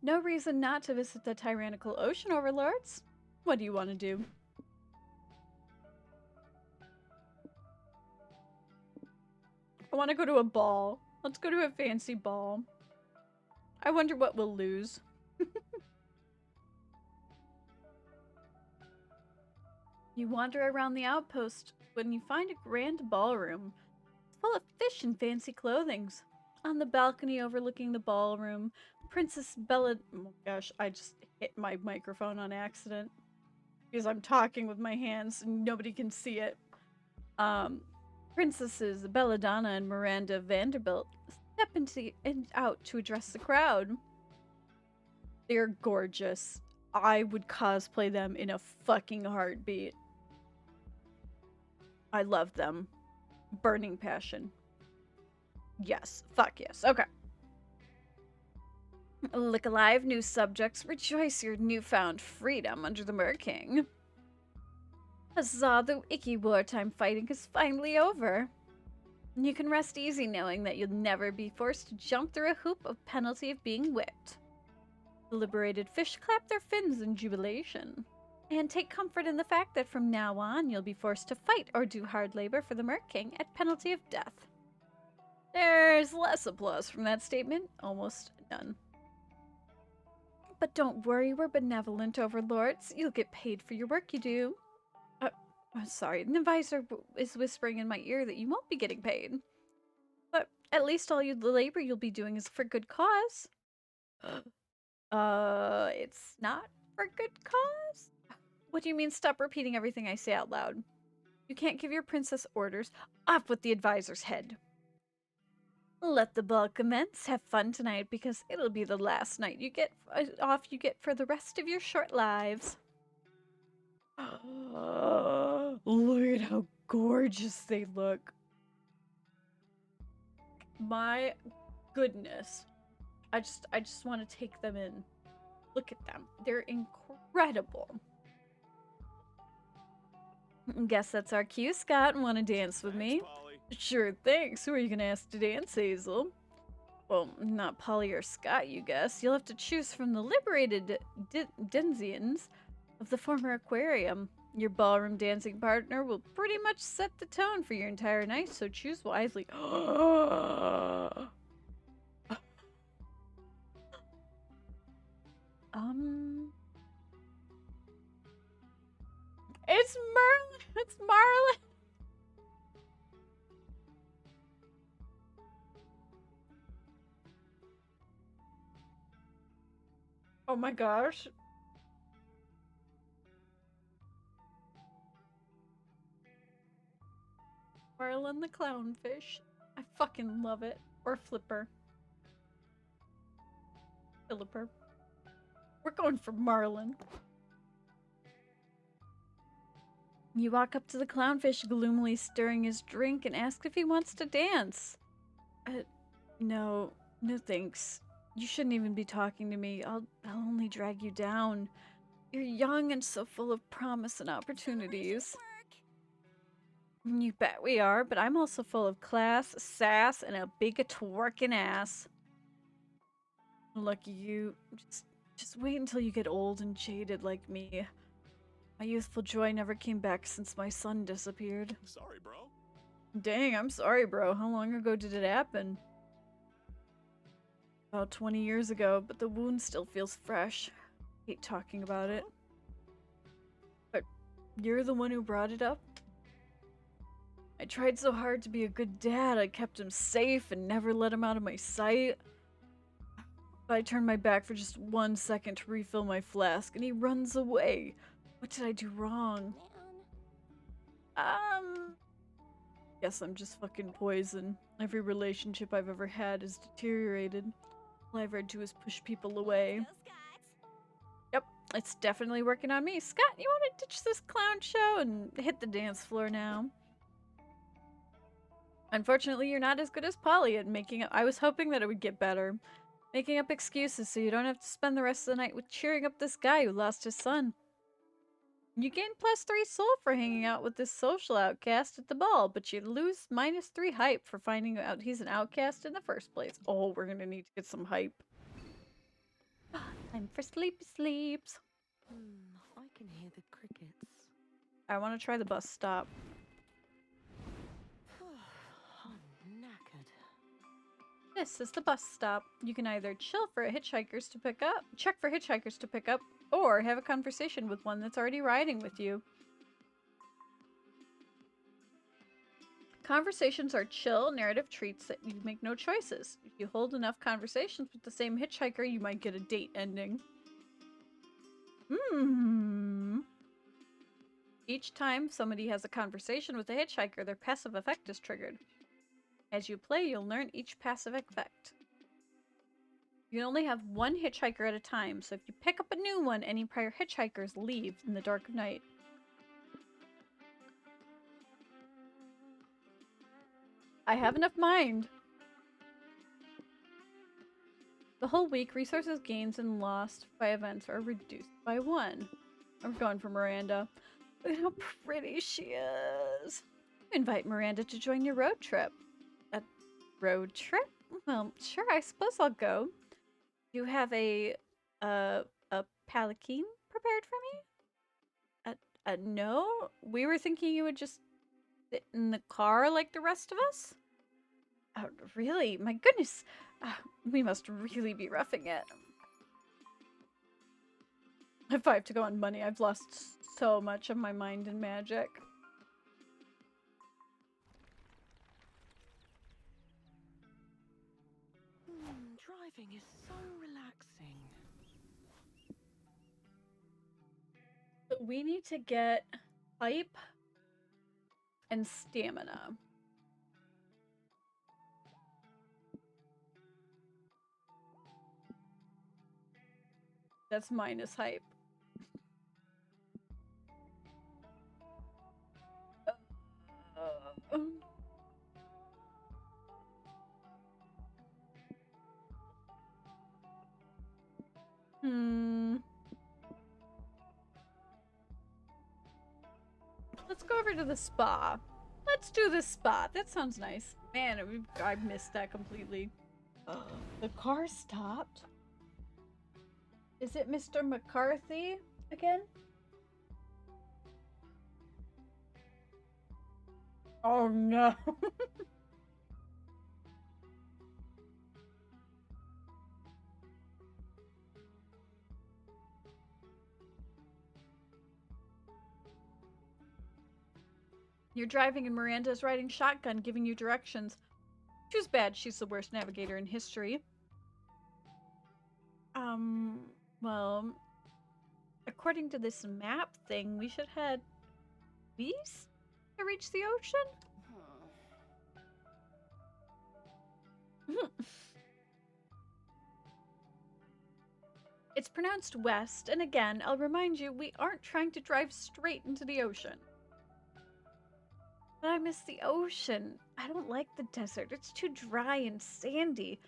No reason not to visit the tyrannical ocean overlords. What do you want to do? I want to go to a ball. Let's go to a fancy ball. I wonder what we'll lose. You wander around the outpost when you find a grand ballroom. It's full of fish and fancy clothings. On the balcony overlooking the ballroom, Princess Bella... Oh gosh, I just hit my microphone on accident. Because I'm talking with my hands and nobody can see it. Princesses Belladonna and Miranda Vanderbilt step out to address the crowd. They're gorgeous. I would cosplay them in a fucking heartbeat. I love them. Burning passion. Yes. Fuck yes. Okay. Look alive, new subjects. Rejoice your newfound freedom under the Mer King. Huzzah, the icky wartime fighting is finally over. You can rest easy knowing that you'll never be forced to jump through a hoop of penalty of being whipped. The liberated fish clap their fins in jubilation. And take comfort in the fact that from now on you'll be forced to fight or do hard labor for the Mer King at penalty of death. There's less applause from that statement, almost none. But don't worry, we're benevolent overlords. You'll get paid for your work you do. I'm sorry, the advisor is whispering in my ear that you won't be getting paid. But at least all the labor you'll be doing is for good cause. It's not for good cause? What do you mean stop repeating everything I say out loud? You can't give your princess orders. Off with the advisor's head. Let the ball commence. Have fun tonight because it'll be the last night you get for the rest of your short lives. Look at how gorgeous they look. My goodness. I just want to take them in. Look at them. They're incredible. Guess that's our cue, Scott. Want to dance with me? Polly. Sure, thanks. Who are you gonna ask to dance, Hazel? Well, not Polly or Scott, you guess. You'll have to choose from the liberated Denzians of the former aquarium. Your ballroom dancing partner will pretty much set the tone for your entire night, so choose wisely. It's Merlin! It's Marlin! Oh my gosh. Marlin the clownfish. I fucking love it. Or Flipper. Philipper. We're going for Marlin. You walk up to the clownfish, gloomily stirring his drink, and ask if he wants to dance. No thanks. You shouldn't even be talking to me. I'll only drag you down. You're young and so full of promise and opportunities. You bet we are, but I'm also full of class, sass, and a big twerking ass. Lucky you. Just wait until you get old and jaded like me. My youthful joy never came back since my son disappeared. Sorry, bro. Dang, I'm sorry, bro. How long ago did it happen? About 20 years ago, but the wound still feels fresh. Hate talking about it. But you're the one who brought it up? I tried so hard to be a good dad. I kept him safe and never let him out of my sight. But I turned my back for just 1 second to refill my flask, and he runs away. What did I do wrong? Guess I'm just fucking poison. Every relationship I've ever had has deteriorated. All I've had to do is push people away. Yep, it's definitely working on me. Scott, you want to ditch this clown show and hit the dance floor now? Unfortunately, you're not as good as Polly at making up. I was hoping that it would get better. Making up excuses so you don't have to spend the rest of the night with cheering up this guy who lost his son. You gain +3 soul for hanging out with this social outcast at the ball, but you lose -3 hype for finding out he's an outcast in the first place. Oh, we're gonna need to get some hype. Time for sleepy sleeps. I can hear the crickets. I want to try the bus stop. I'm knackered. This is the bus stop. You can either chill for hitchhikers to pick up, check for hitchhikers to pick up, or have a conversation with one that's already riding with you. Conversations are chill, narrative treats that you make no choices. If you hold enough conversations with the same hitchhiker, you might get a date ending. Each time somebody has a conversation with a hitchhiker, their passive effect is triggered. As you play, you'll learn each passive effect. You can only have one hitchhiker at a time, so if you pick up a new one, any prior hitchhikers leave in the dark of night. I have enough mind. The whole week, resources gained and lost by events are reduced by 1. I'm going for Miranda. Look at how pretty she is. Invite Miranda to join your road trip. A road trip? Well, sure, I suppose I'll go. You have a palanquin prepared for me? No? We were thinking you would just sit in the car like the rest of us? Oh, really? My goodness. We must really be roughing it. If I have to go on money, I've lost so much of my mind and magic. Driving is so relaxing. But we need to get hype and stamina. That's minus hype. Let's go over to the spa. Let's do the spa. That sounds nice. Man, I missed that completely. The car stopped. Is it Mr. McCarthy again? Oh no. You're driving and Miranda's riding shotgun, giving you directions. Too bad she's the worst navigator in history. Well, according to this map thing, we should head east to reach the ocean? It's pronounced west, and again, I'll remind you, we aren't trying to drive straight into the ocean. But I miss the ocean. I don't like the desert. It's too dry and sandy.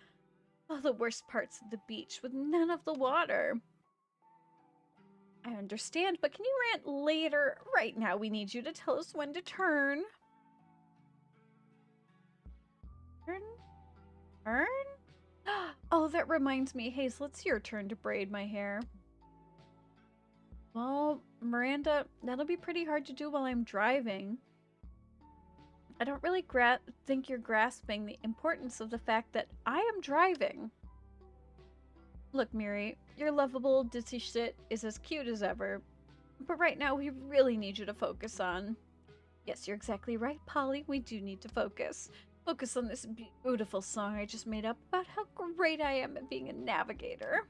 All the worst parts of the beach with none of the water. I understand, but can you rant later? Right now, we need you to tell us when to turn. Turn? Turn? Oh, that reminds me. Hazel, it's your turn to braid my hair. Well, Miranda, that'll be pretty hard to do while I'm driving. I don't really think you're grasping the importance of the fact that I am driving. Look, Miri, your lovable ditzy shit is as cute as ever, but right now we really need you to focus on... Yes, you're exactly right, Polly. We do need to focus. Focus on this beautiful song I just made up about how great I am at being a navigator.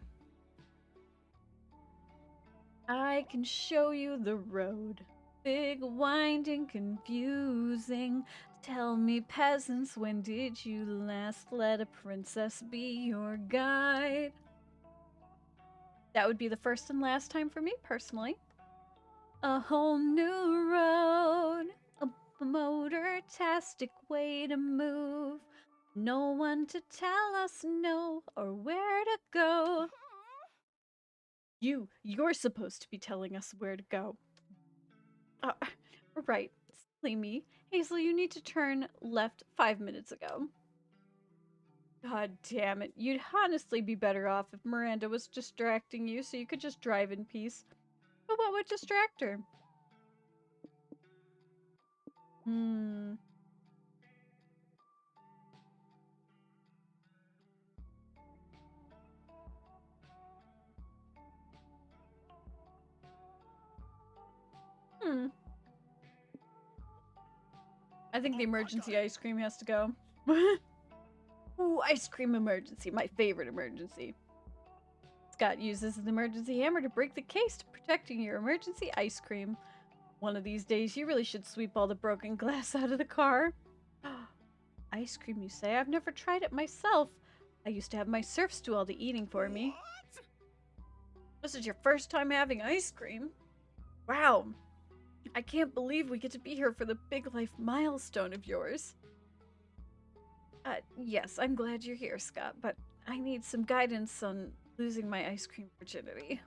I can show you the road. Big, winding, confusing. Tell me, peasants, when did you last let a princess be your guide? That would be the first and last time for me, personally. A whole new road. A motor-tastic way to move. No one to tell us no or where to go. You're supposed to be telling us where to go. Right. Silly me. Hazel, you need to turn left 5 minutes ago. God damn it. You'd honestly be better off if Miranda was distracting you so you could just drive in peace. But what would distract her? Hmm. Hmm. I think the emergency ice cream has to go. Ooh, ice cream emergency. My favorite emergency. Scott uses his emergency hammer to break the case to protecting your emergency ice cream. One of these days, you really should sweep all the broken glass out of the car. Ice cream, you say? I've never tried it myself. I used to have my serfs do all the eating for me. This is your first time having ice cream? Wow. I can't believe we get to be here for the big life milestone of yours. Yes, I'm glad you're here, Scott, but I need some guidance on losing my ice cream virginity.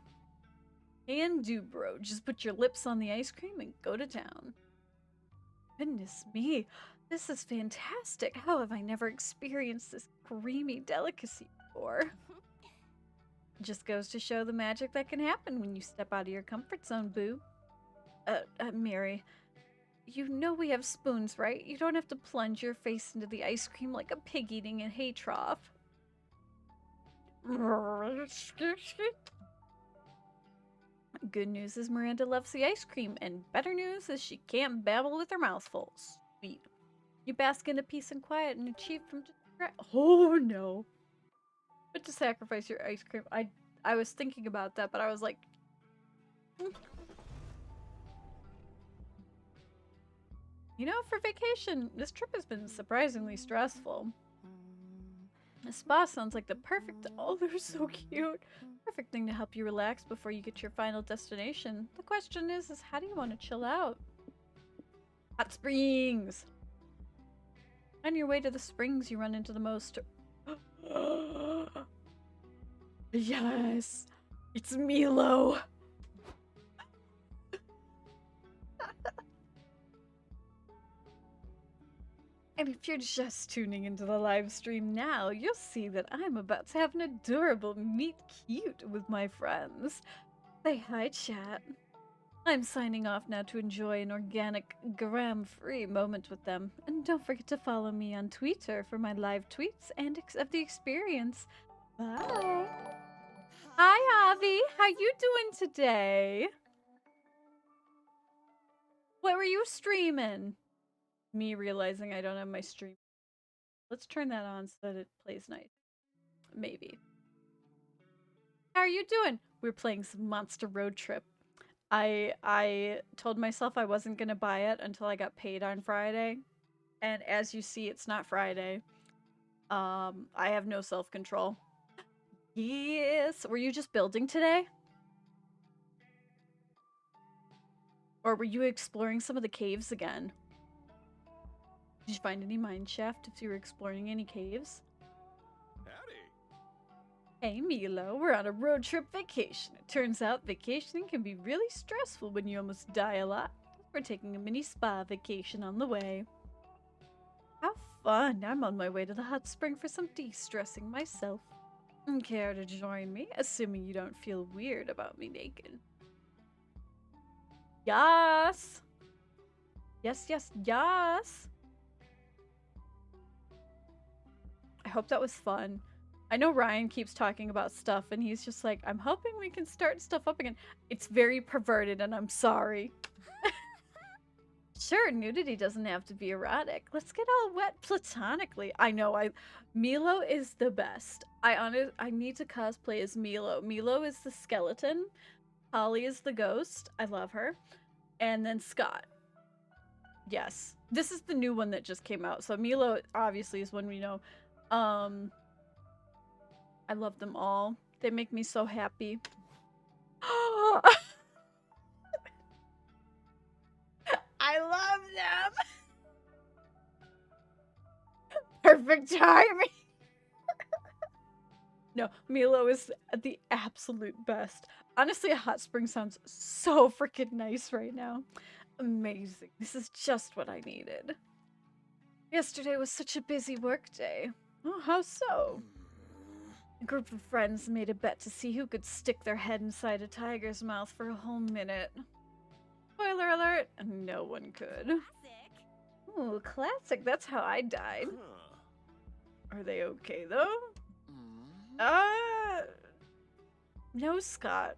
Can do, bro. Just put your lips on the ice cream and go to town. Goodness me, this is fantastic. How have I never experienced this creamy delicacy before? Just goes to show the magic that can happen when you step out of your comfort zone, boo. Mary, you know we have spoons, right? You don't have to plunge your face into the ice cream like a pig eating a hay trough. Good news is Miranda loves the ice cream, and better news is she can't babble with her mouth full. Sweet. You bask in the peace and quiet and achieve from oh no. But to sacrifice your ice cream, I was thinking about that, but I was like, you know, for vacation, this trip has been surprisingly stressful. The spa sounds like the perfect. Oh, they're so cute. Perfect thing to help you relax before you get to your final destination. The question is how do you want to chill out? Hot springs. On your way to the springs, you run into the most. Yes, it's Milo. And if you're just tuning into the live stream now, you'll see that I'm about to have an adorable meet cute with my friends. Say hi, chat. I'm signing off now to enjoy an organic, gram-free moment with them. And don't forget to follow me on Twitter for my live tweets and of the experience. Bye. Hi, Avi. How you doing today? What were you streaming? Me realizing I don't have my stream. Let's turn that on so that it plays nice. Maybe. How are you doing? We're playing some Monster Road Trip. I told myself I wasn't gonna buy it until I got paid on Friday. And as you see, it's not Friday. I have no self-control. Yes. Were you just building today? Or were you exploring some of the caves again? Did you find any mine shaft if you were exploring any caves? Hey Milo, we're on a road trip vacation. It turns out vacationing can be really stressful when you almost die a lot. We're taking a mini spa vacation on the way. How fun! I'm on my way to the hot spring for some de-stressing myself. Care to join me, assuming you don't feel weird about me naked? Yes! Yes, yes, yes! I hope that was fun. I know Ryan keeps talking about stuff and he's just like, I'm hoping we can start stuff up again. It's very perverted and I'm sorry. Sure, nudity doesn't have to be erotic. Let's get all wet platonically. I know, Milo is the best. I need to cosplay as Milo. Milo is the skeleton. Holly is the ghost. I love her. And then Scott. Yes. This is the new one that just came out. So Milo obviously is one we know. I love them all. They make me so happy. I love them. Perfect timing. No, Milo is the absolute best. Honestly, a hot spring sounds so freaking nice right now. Amazing. This is just what I needed. Yesterday was such a busy work day. Oh, how so? A group of friends made a bet to see who could stick their head inside a tiger's mouth for a whole minute. Spoiler alert, no one could. Classic. Ooh, classic. That's how I died. Are they okay, though? No, Scott.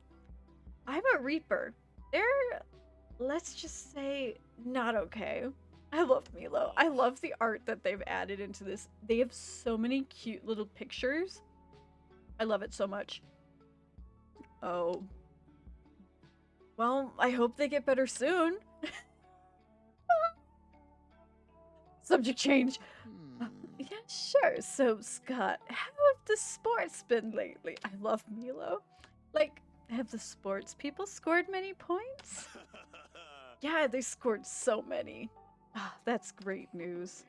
I'm a Reaper. They're, let's just say, not okay. I love Milo. I love the art that they've added into this. They have so many cute little pictures. I love it so much. Oh. Well, I hope they get better soon. Subject change. Yeah, sure. So, Scott, how have the sports been lately? I love Milo. Like, have the sports people scored many points? Yeah, they scored so many. Ah, that's great news.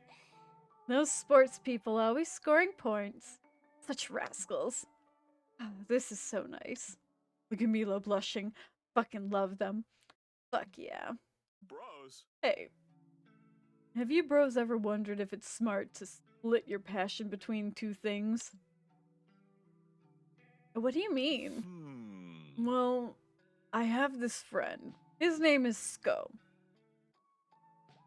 Those sports people always scoring points. Such rascals. Ah, this is so nice. Look at Milo blushing. Fucking love them. Fuck yeah. Bros. Hey, have you bros ever wondered if it's smart to split your passion between two things? What do you mean? Well, I have this friend. His name is Scott,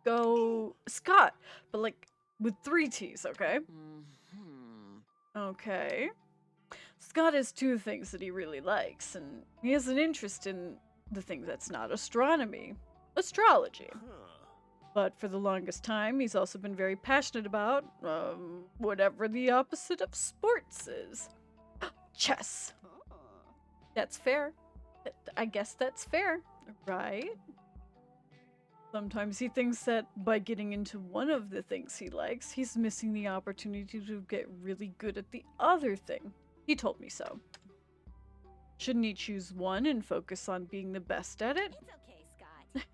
but like with 3 T's, okay? Okay. Scott has 2 things that he really likes, and he has an interest in the thing that's not astronomy, astrology. But for the longest time, he's also been very passionate about whatever the opposite of sports is. Chess. That's fair. I guess that's fair, right? Sometimes he thinks that by getting into one of the things he likes, he's missing the opportunity to get really good at the other thing. He told me so. Shouldn't he choose one and focus on being the best at it? It's okay, Scott.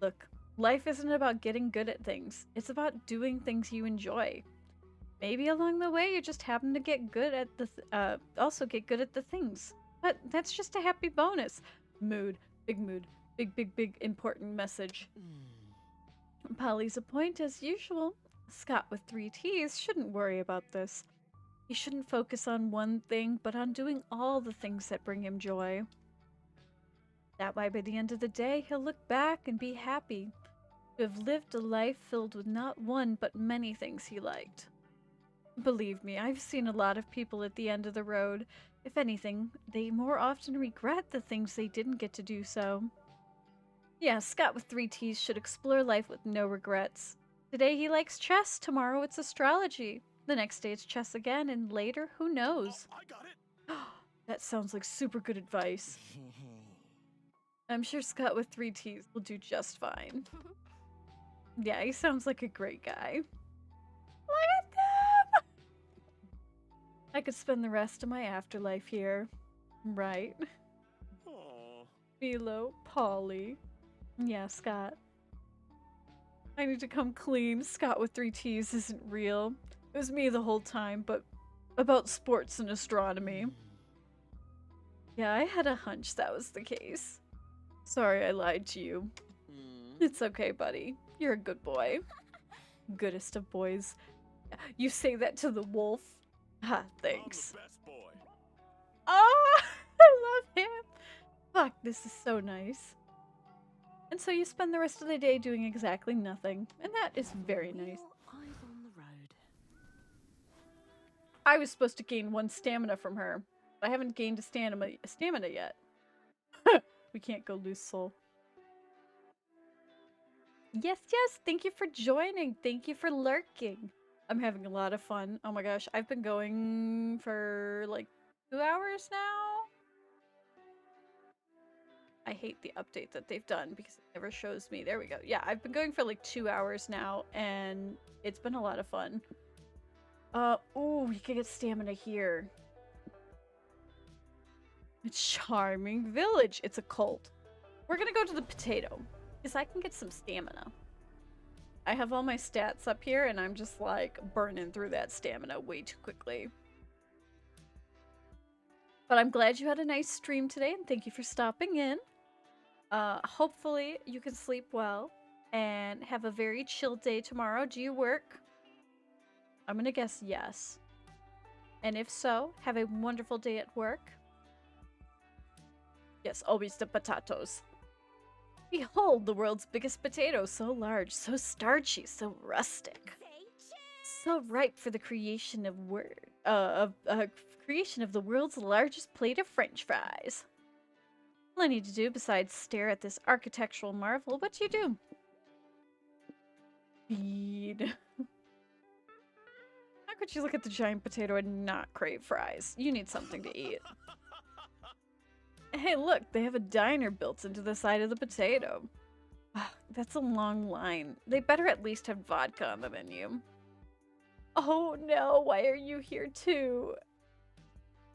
Look, life isn't about getting good at things. It's about doing things you enjoy. Maybe along the way you just happen to get good at the also get good at the things. But that's just a happy bonus. Mood, big, big important message. Polly's a point as usual. Scott with 3 T's shouldn't worry about this. He shouldn't focus on one thing, but on doing all the things that bring him joy. That way, by the end of the day, he'll look back and be happy to have lived a life filled with not one, but many things he liked. Believe me, I've seen a lot of people at the end of the road. If anything, they more often regret the things they didn't get to do so. Yeah, Scott with 3 T's should explore life with no regrets. Today he likes chess, tomorrow it's astrology. The next day it's chess again, and later, who knows? Oh, I got it. That sounds like super good advice. I'm sure Scott with 3 T's will do just fine. Yeah, he sounds like a great guy. Look at them! I could spend the rest of my afterlife here. Right? Aw. Milo, Polly. Yeah, Scott. I need to come clean. Scott with 3 T's isn't real. It was me the whole time, but about sports and astronomy. Yeah, I had a hunch that was the case. Sorry I lied to you. It's okay, buddy. You're a good boy. Goodest of boys. You say that to the wolf? Ha, thanks. I'm the best boy. Oh, I love him. Fuck, this is so nice. And so you spend the rest of the day doing exactly nothing, and that is very nice. Eyes on the road. I was supposed to gain 1 stamina from her. I haven't gained a stamina yet. We can't go lose soul. Yes, thank you for joining. Thank you for lurking. I'm having a lot of fun. Oh my gosh, I've been going for like 2 hours now. I hate the update that they've done because it never shows me. There we go. Yeah, I've been going for like 2 hours now, and it's been a lot of fun. Oh, you can get stamina here. Charming village. It's a cult. We're gonna go to the potato because I can get some stamina. I have all my stats up here, and I'm just like burning through that stamina way too quickly. But I'm glad you had a nice stream today, and thank you for stopping in. Hopefully you can sleep well and have a very chill day tomorrow. Do you work? I'm gonna guess yes. And if so, have a wonderful day at work. Yes, always the potatoes. Behold, the world's biggest potato, so large, so starchy, so rustic. So ripe for the creation of creation of the world's largest plate of French fries. Plenty to do besides stare at this architectural marvel. What do you do? Feed. How could you look at the giant potato and not crave fries? You need something to eat. Hey, look, they have a diner built into the side of the potato. That's a long line. They better at least have vodka on the menu. Oh no, why are you here too?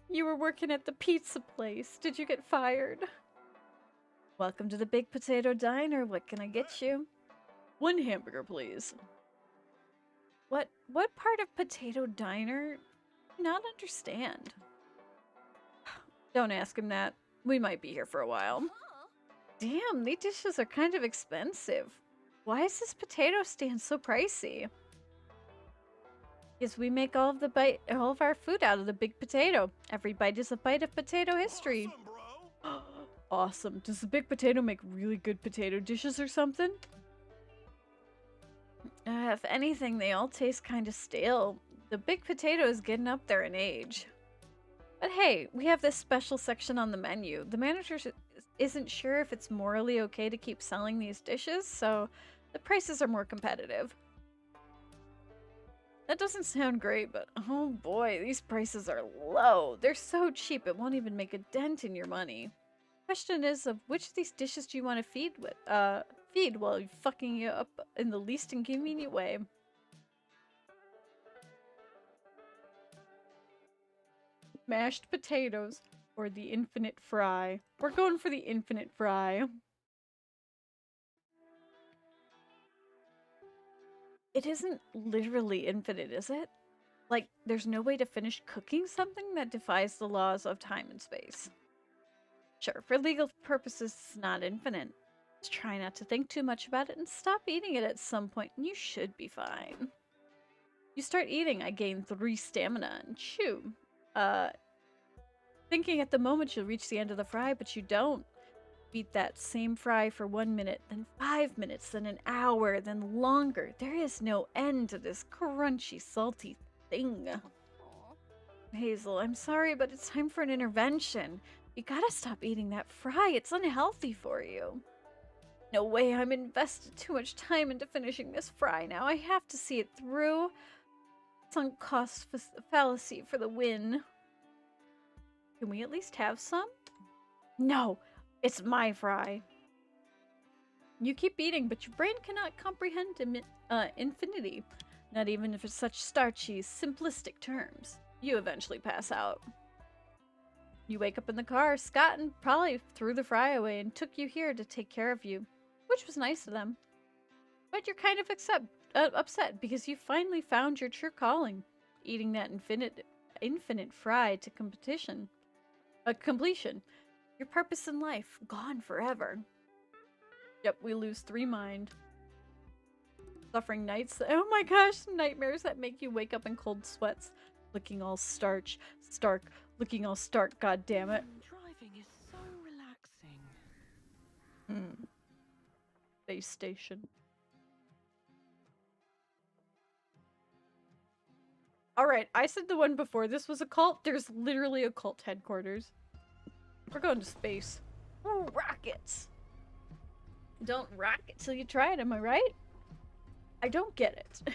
You were working at the pizza place. Did you get fired? Welcome to the Big Potato Diner. What can I get you? 1 hamburger, please. What part of Potato Diner? Not understand. Don't ask him that. We might be here for a while. Damn, these dishes are kind of expensive. Why is this potato stand so pricey? Because we make all of our food out of the big potato. Every bite is a bite of potato history. Awesome, bro. Awesome. Does the big potato make really good potato dishes or something? If anything, they all taste kind of stale. The big potato is getting up there in age. But hey, we have this special section on the menu. The manager isn't sure if it's morally okay to keep selling these dishes, so the prices are more competitive. That doesn't sound great, but oh boy, these prices are low. They're so cheap it won't even make a dent in your money. Question is, of which of these dishes do you want to feed while fucking you up in the least inconvenient way? Mashed potatoes or the infinite fry? We're going for the infinite fry. It isn't literally infinite, is it? Like, there's no way to finish cooking something that defies the laws of time and space. Sure, for legal purposes, it's not infinite. Just try not to think too much about it and stop eating it at some point, and you should be fine. You start eating, I gain 3 stamina, and chew. Thinking at the moment you'll reach the end of the fry, but you don't. Eat that same fry for 1 minute, then 5 minutes, then an hour, then longer. There is no end to this crunchy, salty thing. Hazel, I'm sorry, but it's time for an intervention. You gotta stop eating that fry. It's unhealthy for you. No way, I'm invested too much time into finishing this fry now. I have to see it through. Sunk cost fallacy for the win. Can we at least have some? No, it's my fry. You keep eating, but your brain cannot comprehend infinity. Not even if it's such starchy, simplistic terms. You eventually pass out. You wake up in the car. Scott and probably threw the fry away and took you here to take care of you, which was nice of them. But you're kind of upset because you finally found your true calling, eating that infinite fry to completion. Your purpose in life gone forever. Yep, we lose 3 mind. Suffering nights. Oh my gosh, nightmares that make you wake up in cold sweats, looking all stark. God damn it. Driving is so relaxing. Base station. Alright, I said the one before this was a cult. There's literally a cult headquarters. We're going to space. Ooh, rockets! Don't rock it till you try it, am I right? I don't get it.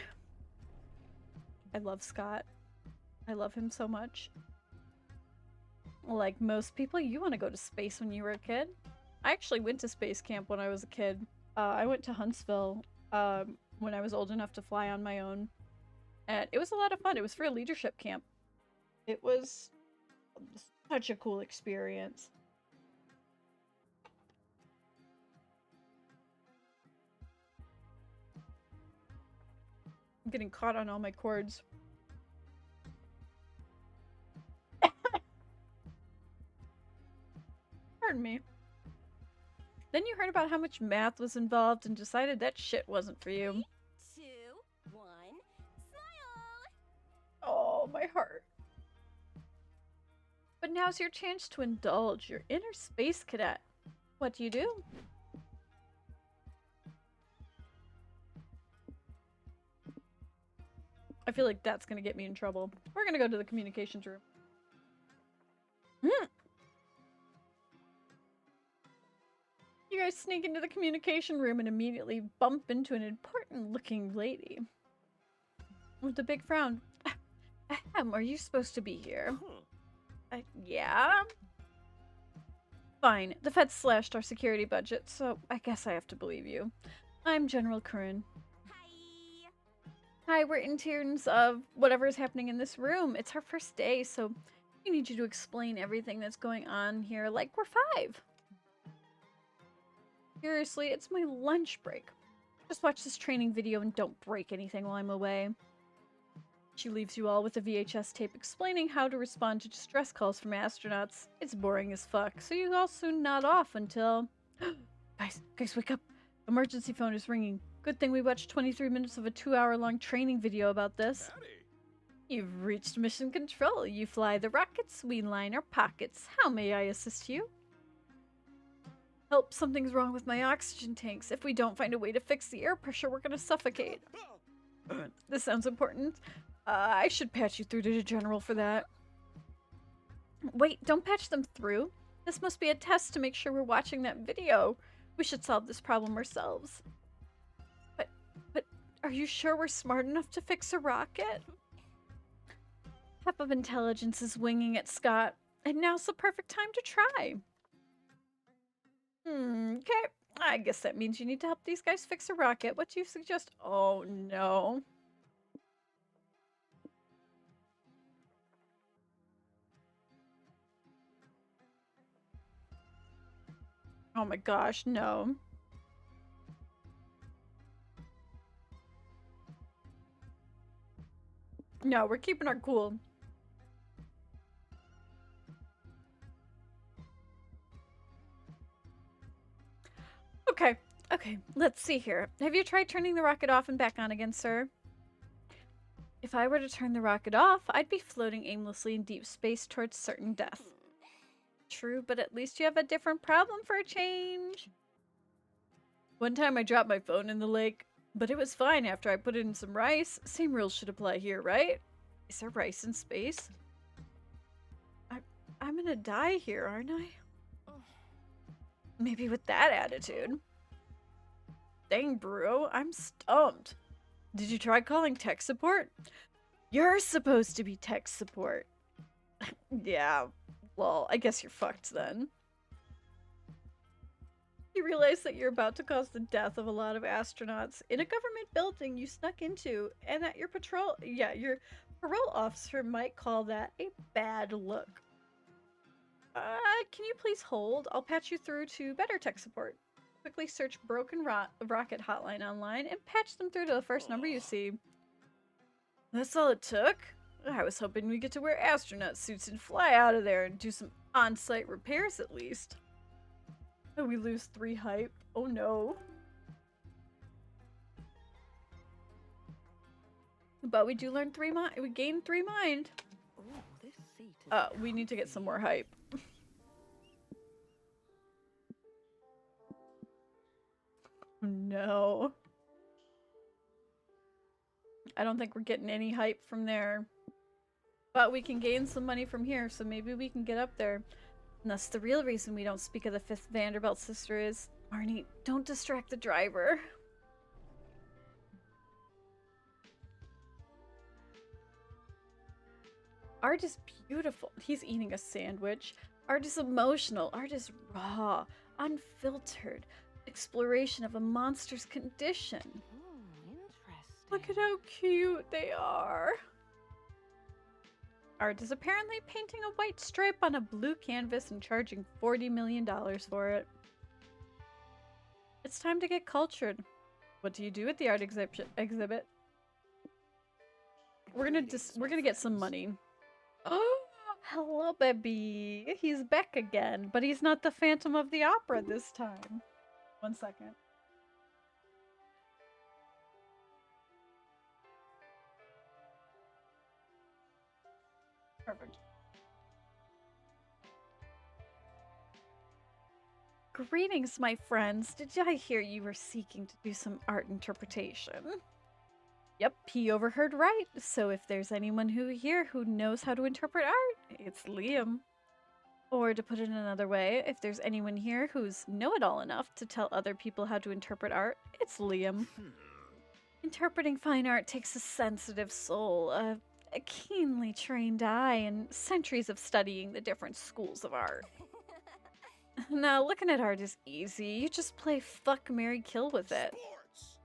I love Scott. I love him so much. Like most people, you want to go to space when you were a kid. I actually went to space camp when I was a kid. I went to Huntsville when I was old enough to fly on my own. And it was a lot of fun. It was for a leadership camp. It was such a cool experience. I'm getting caught on all my cords. Pardon me. Then you heard about how much math was involved and decided that shit wasn't for you. 2, 1, smile! But now's your chance to indulge your inner space cadet. What do you do? I feel like that's gonna get me in trouble. We're gonna go to the communications room. You guys sneak into the communication room and immediately bump into an important looking lady. With a big frown. Ahem, are you supposed to be here? Yeah? Fine. The Fed slashed our security budget, so I guess I have to believe you. I'm General Curran. Hi. Hi, we're interns of whatever is happening in this room. It's our first day, so we need you to explain everything that's going on here like we're 5. Seriously, it's my lunch break. Just watch this training video and don't break anything while I'm away. She leaves you all with a VHS tape explaining how to respond to distress calls from astronauts. It's boring as fuck, so you all soon nod off until... Guys, wake up. Emergency phone is ringing. Good thing we watched 23 minutes of a 2-hour-long training video about this. Howdy. You've reached mission control. You fly the rockets, we line our pockets. How may I assist you? Help, something's wrong with my oxygen tanks. If we don't find a way to fix the air pressure, we're gonna suffocate. This sounds important. I should patch you through to the general for that. Wait, don't patch them through. This must be a test to make sure we're watching that video. We should solve this problem ourselves. But are you sure we're smart enough to fix a rocket? Half of intelligence is winging it, Scott. And now's the perfect time to try. Okay. I guess that means you need to help these guys fix a rocket. What do you suggest? Oh, no. Oh my gosh, no. No, we're keeping our cool. Okay, let's see here. Have you tried turning the rocket off and back on again, sir? If I were to turn the rocket off, I'd be floating aimlessly in deep space towards certain death. True, but at least you have a different problem for a change. One time I dropped my phone in the lake, but it was fine after I put it in some rice. Same rules should apply here, right? Is there rice in space? I'm gonna die here, aren't I? Maybe with that attitude. Dang, bro, I'm stumped. Did you try calling tech support? You're supposed to be tech support. Yeah, well, I guess you're fucked then. You realize that you're about to cause the death of a lot of astronauts in a government building you snuck into, and that your your parole officer might call that a bad look. Can you please hold? I'll patch you through to better tech support. Quickly search broken rocket hotline online and patch them through to the first number you see. That's all it took? I was hoping we'd get to wear astronaut suits and fly out of there and do some on-site repairs at least. Oh, we lose 3 hype. Oh no. But we do learn 3 mind. We gain 3 mind. Ooh, this seat is We need to get some more hype. No. I don't think we're getting any hype from there. But we can gain some money from here, so maybe we can get up there. And that's the real reason we don't speak of the 5th Vanderbilt sister is, Marnie, don't distract the driver. Art is beautiful. He's eating a sandwich. Art is emotional. Art is raw, unfiltered. Exploration of a monster's condition. interesting. Look at how cute they are. Art is apparently painting a white stripe on a blue canvas and charging $40 million for it. It's time to get cultured. What do you do at the art exhibit? We're gonna get some money. Oh, hello, baby. He's back again, but he's not the Phantom of the Opera this time. 1 second. Perfect. Greetings, my friends. Did I hear you were seeking to do some art interpretation? Yep, he overheard right. So if there's anyone here who knows how to interpret art, it's Liam. Or to put it another way, if there's anyone here who's know-it-all enough to tell other people how to interpret art, it's Liam. Interpreting fine art takes a sensitive soul, a keenly trained eye, and centuries of studying the different schools of art. Now, looking at art is easy. You just play fuck, marry, kill with it. Sports.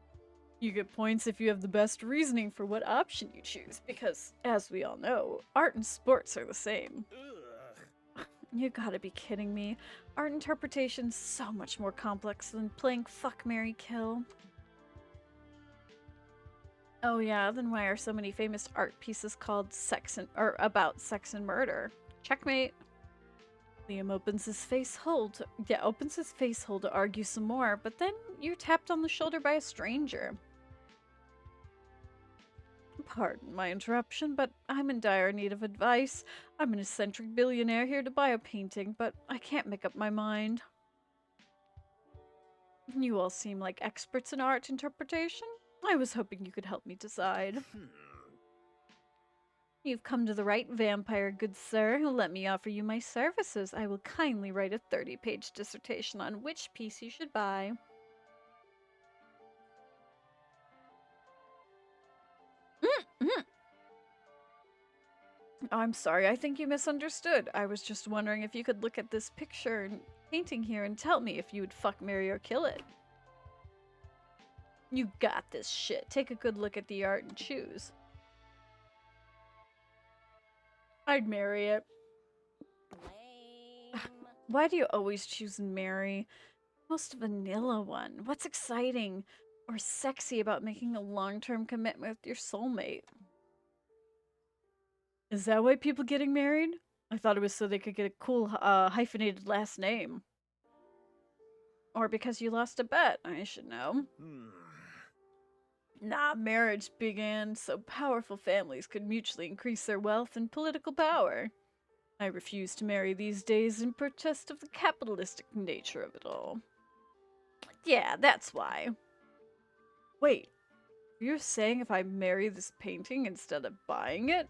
You get points if you have the best reasoning for what option you choose, because, as we all know, art and sports are the same. Ugh. You gotta be kidding me. Art interpretation's so much more complex than playing fuck, marry, kill. Oh yeah, then why are so many famous art pieces called about sex and murder? Checkmate. Liam opens his face hole to argue some more, but then you're tapped on the shoulder by a stranger. Pardon my interruption, but I'm in dire need of advice. I'm an eccentric billionaire here to buy a painting, but I can't make up my mind. You all seem like experts in art interpretation. I was hoping you could help me decide. You've come to the right vampire, good sir. Let me offer you my services. I will kindly write a 30-page dissertation on which piece you should buy. I'm sorry, I think you misunderstood. I was just wondering if you could look at this picture and painting here and tell me if you would fuck, marry, or kill it. You got this shit. Take a good look at the art and choose. I'd marry it. Lame. Why do you always choose marry? Most vanilla one. What's exciting or sexy about making a long-term commitment with your soulmate? Is that why people getting married? I thought it was so they could get a cool hyphenated last name. Or because you lost a bet, I should know. Nah, marriage began so powerful families could mutually increase their wealth and political power. I refuse to marry these days in protest of the capitalistic nature of it all. Yeah, that's why. Wait, you're saying if I marry this painting instead of buying it,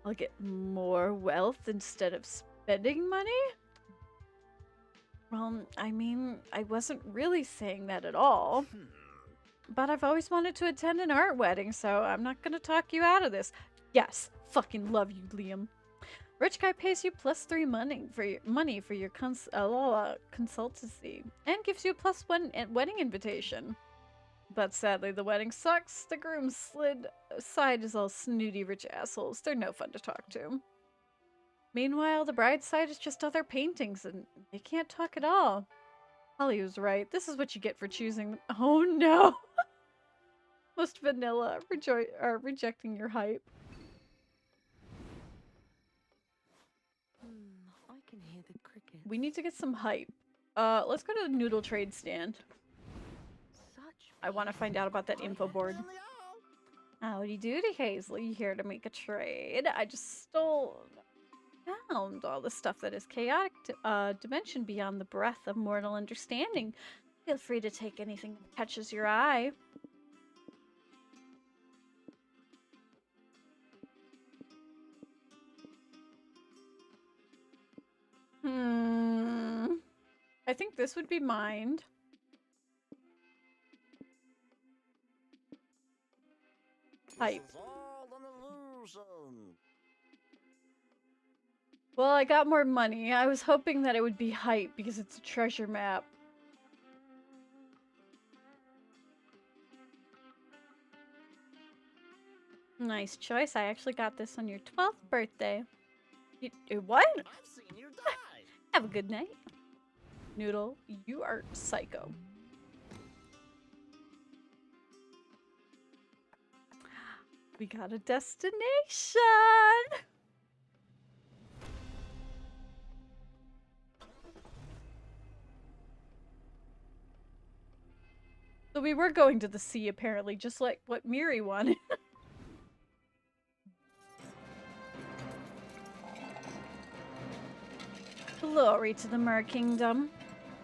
I'll get more wealth instead of spending money? Well, I mean, I wasn't really saying that at all. But I've always wanted to attend an art wedding, so I'm not gonna talk you out of this. Yes, fucking love you, Liam. Rich guy pays you +3 money for your consultancy and gives you a +1 wedding invitation. But sadly, the wedding sucks. The groom's side is all snooty rich assholes. They're no fun to talk to. Meanwhile, the bride's side is just other paintings, and they can't talk at all. Holly was right. This is what you get for choosing. Oh no! Most vanilla, rejecting your hype. I can hear the crickets. We need to get some hype. Let's go to the noodle trade stand. Such I want to find out about that info board. Howdy doody, Hazel. You here to make a trade? I just found all the stuff that is chaotic dimension beyond the breadth of mortal understanding. Feel free to take anything that catches your eye. I think this would be mined. Hype. This is all an illusion. Well, I got more money. I was hoping that it would be hype because it's a treasure map. Nice choice. I actually got this on your 12th birthday. What? I've seen you die. Have a good night. Noodle, you are psycho. We got a destination! So we were going to the sea, apparently, just like what Miri wanted. Glory to the Mer Kingdom.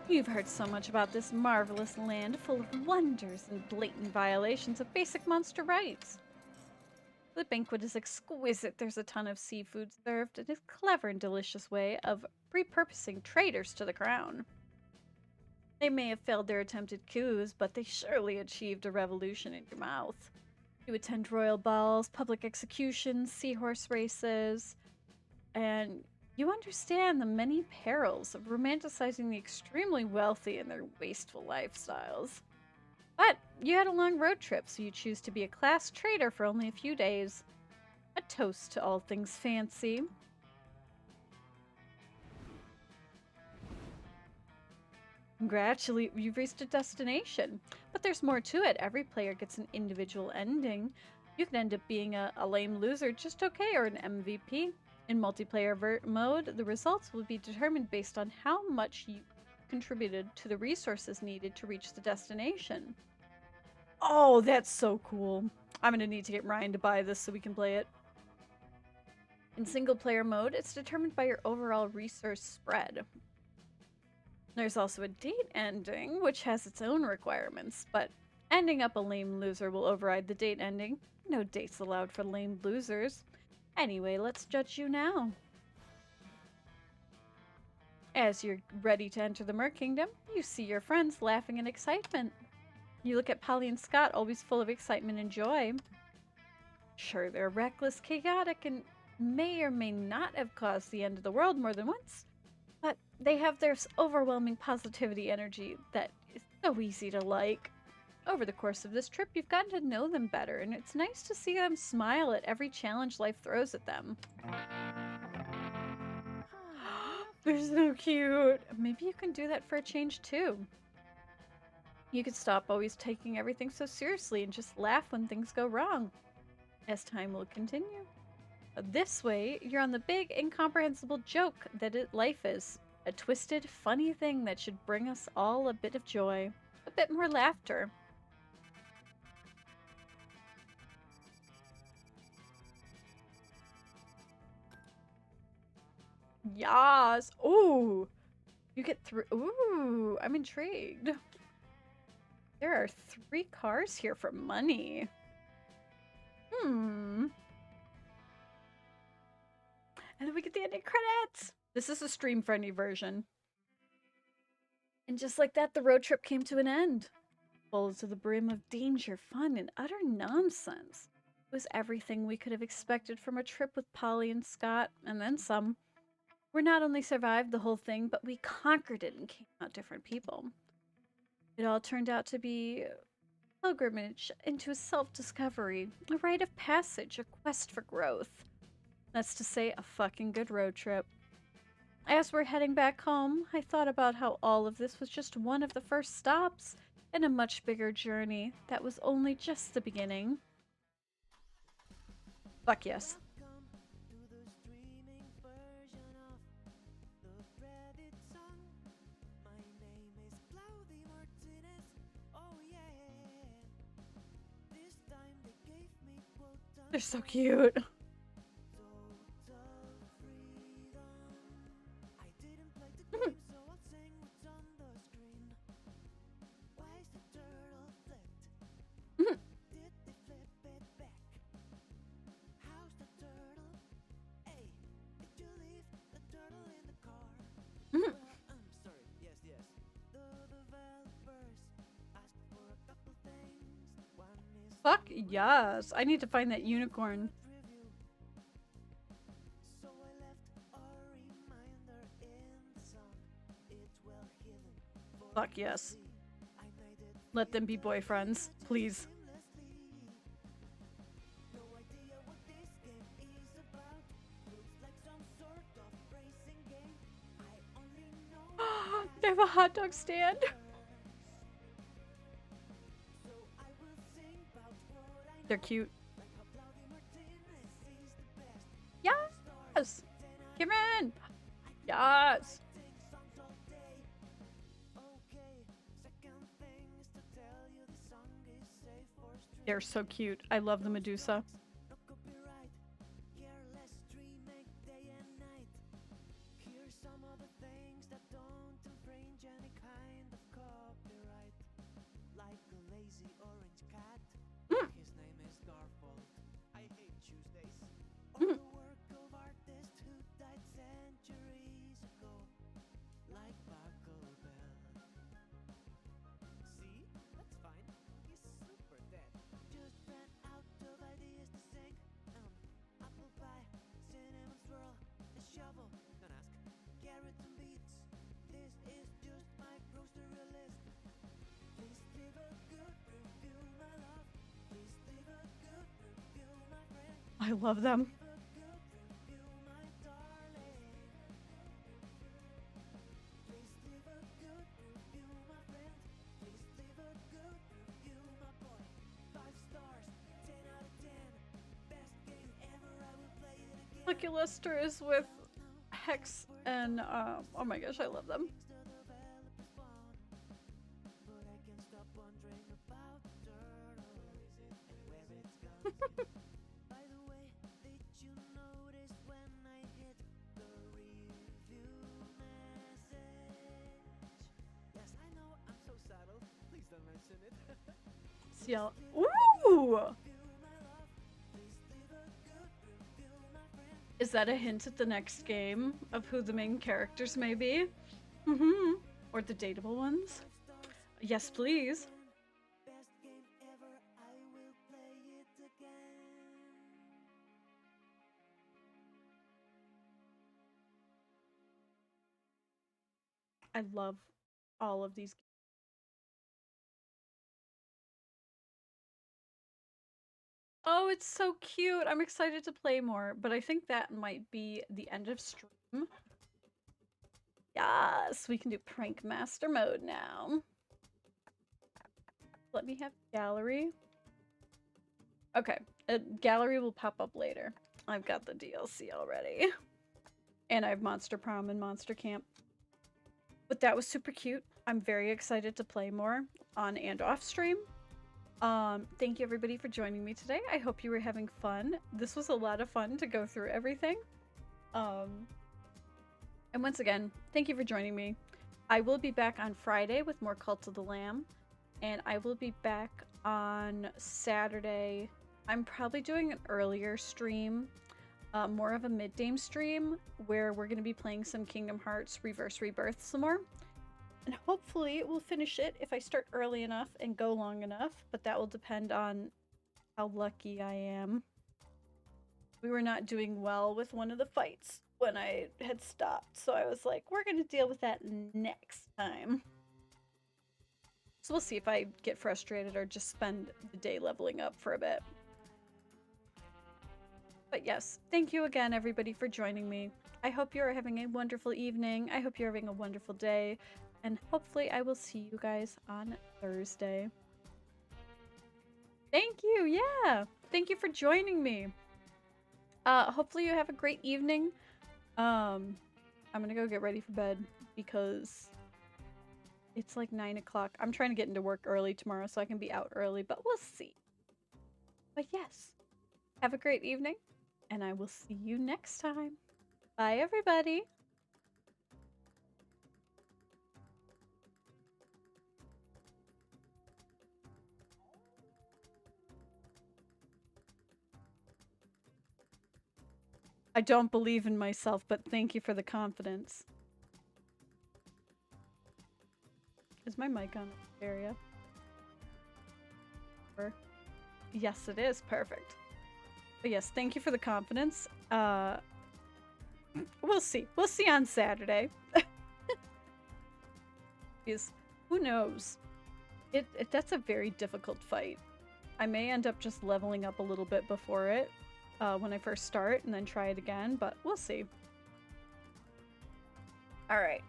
You've heard so much about this marvelous land full of wonders and blatant violations of basic monster rights. The banquet is exquisite. There's a ton of seafood served in a clever and delicious way of repurposing traitors to the crown. They may have failed their attempted coups, but they surely achieved a revolution in your mouth. You attend royal balls, public executions, seahorse races, and you understand the many perils of romanticizing the extremely wealthy and their wasteful lifestyles. But you had a long road trip, so you choose to be a class traitor for only a few days. A toast to all things fancy. Congratulations, you've reached a destination. But there's more to it. Every player gets an individual ending. You can end up being a lame loser, just okay, or an MVP. In multiplayer mode, the results will be determined based on how much you contributed to the resources needed to reach the destination. Oh, that's so cool. I'm gonna need to get Ryan to buy this so we can play it. In single player mode, it's determined by your overall resource spread. There's also a date ending, which has its own requirements, but ending up a lame loser will override the date ending. No dates allowed for lame losers. Anyway, let's judge you now. As you're ready to enter the Mer Kingdom, you see your friends laughing in excitement. You look at Polly and Scott, always full of excitement and joy. Sure, they're reckless, chaotic, and may or may not have caused the end of the world more than once, but they have their overwhelming positivity energy that is so easy to like. Over the course of this trip, you've gotten to know them better, and it's nice to see them smile at every challenge life throws at them. They're so cute. Maybe you can do that for a change too. You could stop always taking everything so seriously and just laugh when things go wrong, as time will continue. This way, you're on the big, incomprehensible joke that life is. A twisted, funny thing that should bring us all a bit of joy, a bit more laughter. Yas! Ooh! You get through. Ooh! I'm intrigued. There are 3 cars here for money. And then we get the ending credits! This is a stream-friendly version. And just like that, the road trip came to an end. Full to the brim of danger, fun, and utter nonsense. It was everything we could have expected from a trip with Polly and Scott, and then some. We not only survived the whole thing, but we conquered it and came out different people. It all turned out to be a pilgrimage into self-discovery, a rite of passage, a quest for growth. That's to say, a fucking good road trip. As we're heading back home, I thought about how all of this was just one of the first stops in a much bigger journey that was only just the beginning. Fuck yes. They're so cute. Fuck yes. I need to find that unicorn. Fuck yes. Let them be boyfriends, please. They have a hot dog stand. They're cute. Yes! Come in! Yes! They're so cute. I love the Medusa. Mm. Mm. I love them. Lucky Lester is with Hex and oh my gosh, I love them. CL. Ooh! Is that a hint at the next game of who the main characters may be? Mm-hmm. Or the dateable ones? Yes, please. I love all of these. Oh, it's so cute. I'm excited to play more, but I think that might be the end of stream. Yes, we can do prank master mode now. Let me have gallery. Okay, gallery will pop up later. I've got the DLC already. And I have Monster Prom and Monster Camp. But that was super cute. I'm very excited to play more on and off stream. Thank you everybody for joining me today. I hope you were having fun. This was a lot of fun to go through everything. And once again, thank you for joining me. I will be back on Friday with more Cult of the Lamb. And I will be back on Saturday. I'm probably doing an earlier stream. More of a mid-game stream where we're going to be playing some Kingdom Hearts Reverse Rebirth some more. And hopefully we'll finish it if I start early enough and go long enough, but that will depend on how lucky I am. We were not doing well with one of the fights when I had stopped, so I was like, we're going to deal with that next time. So we'll see if I get frustrated or just spend the day leveling up for a bit. But yes, thank you again, everybody, for joining me. I hope you're having a wonderful evening. I hope you're having a wonderful day. And hopefully I will see you guys on Thursday. Thank you. Yeah. Thank you for joining me. Hopefully you have a great evening. I'm going to go get ready for bed because it's like 9 o'clock. I'm trying to get into work early tomorrow so I can be out early, but we'll see. But yes, have a great evening. And I will see you next time. Bye, everybody. I don't believe in myself, but thank you for the confidence. Is my mic on area? Yes, it is. Perfect. But yes, thank you for the confidence. We'll see. We'll see on Saturday. Because who knows? That's a very difficult fight. I may end up just leveling up a little bit before it when I first start and then try it again, but we'll see. All right.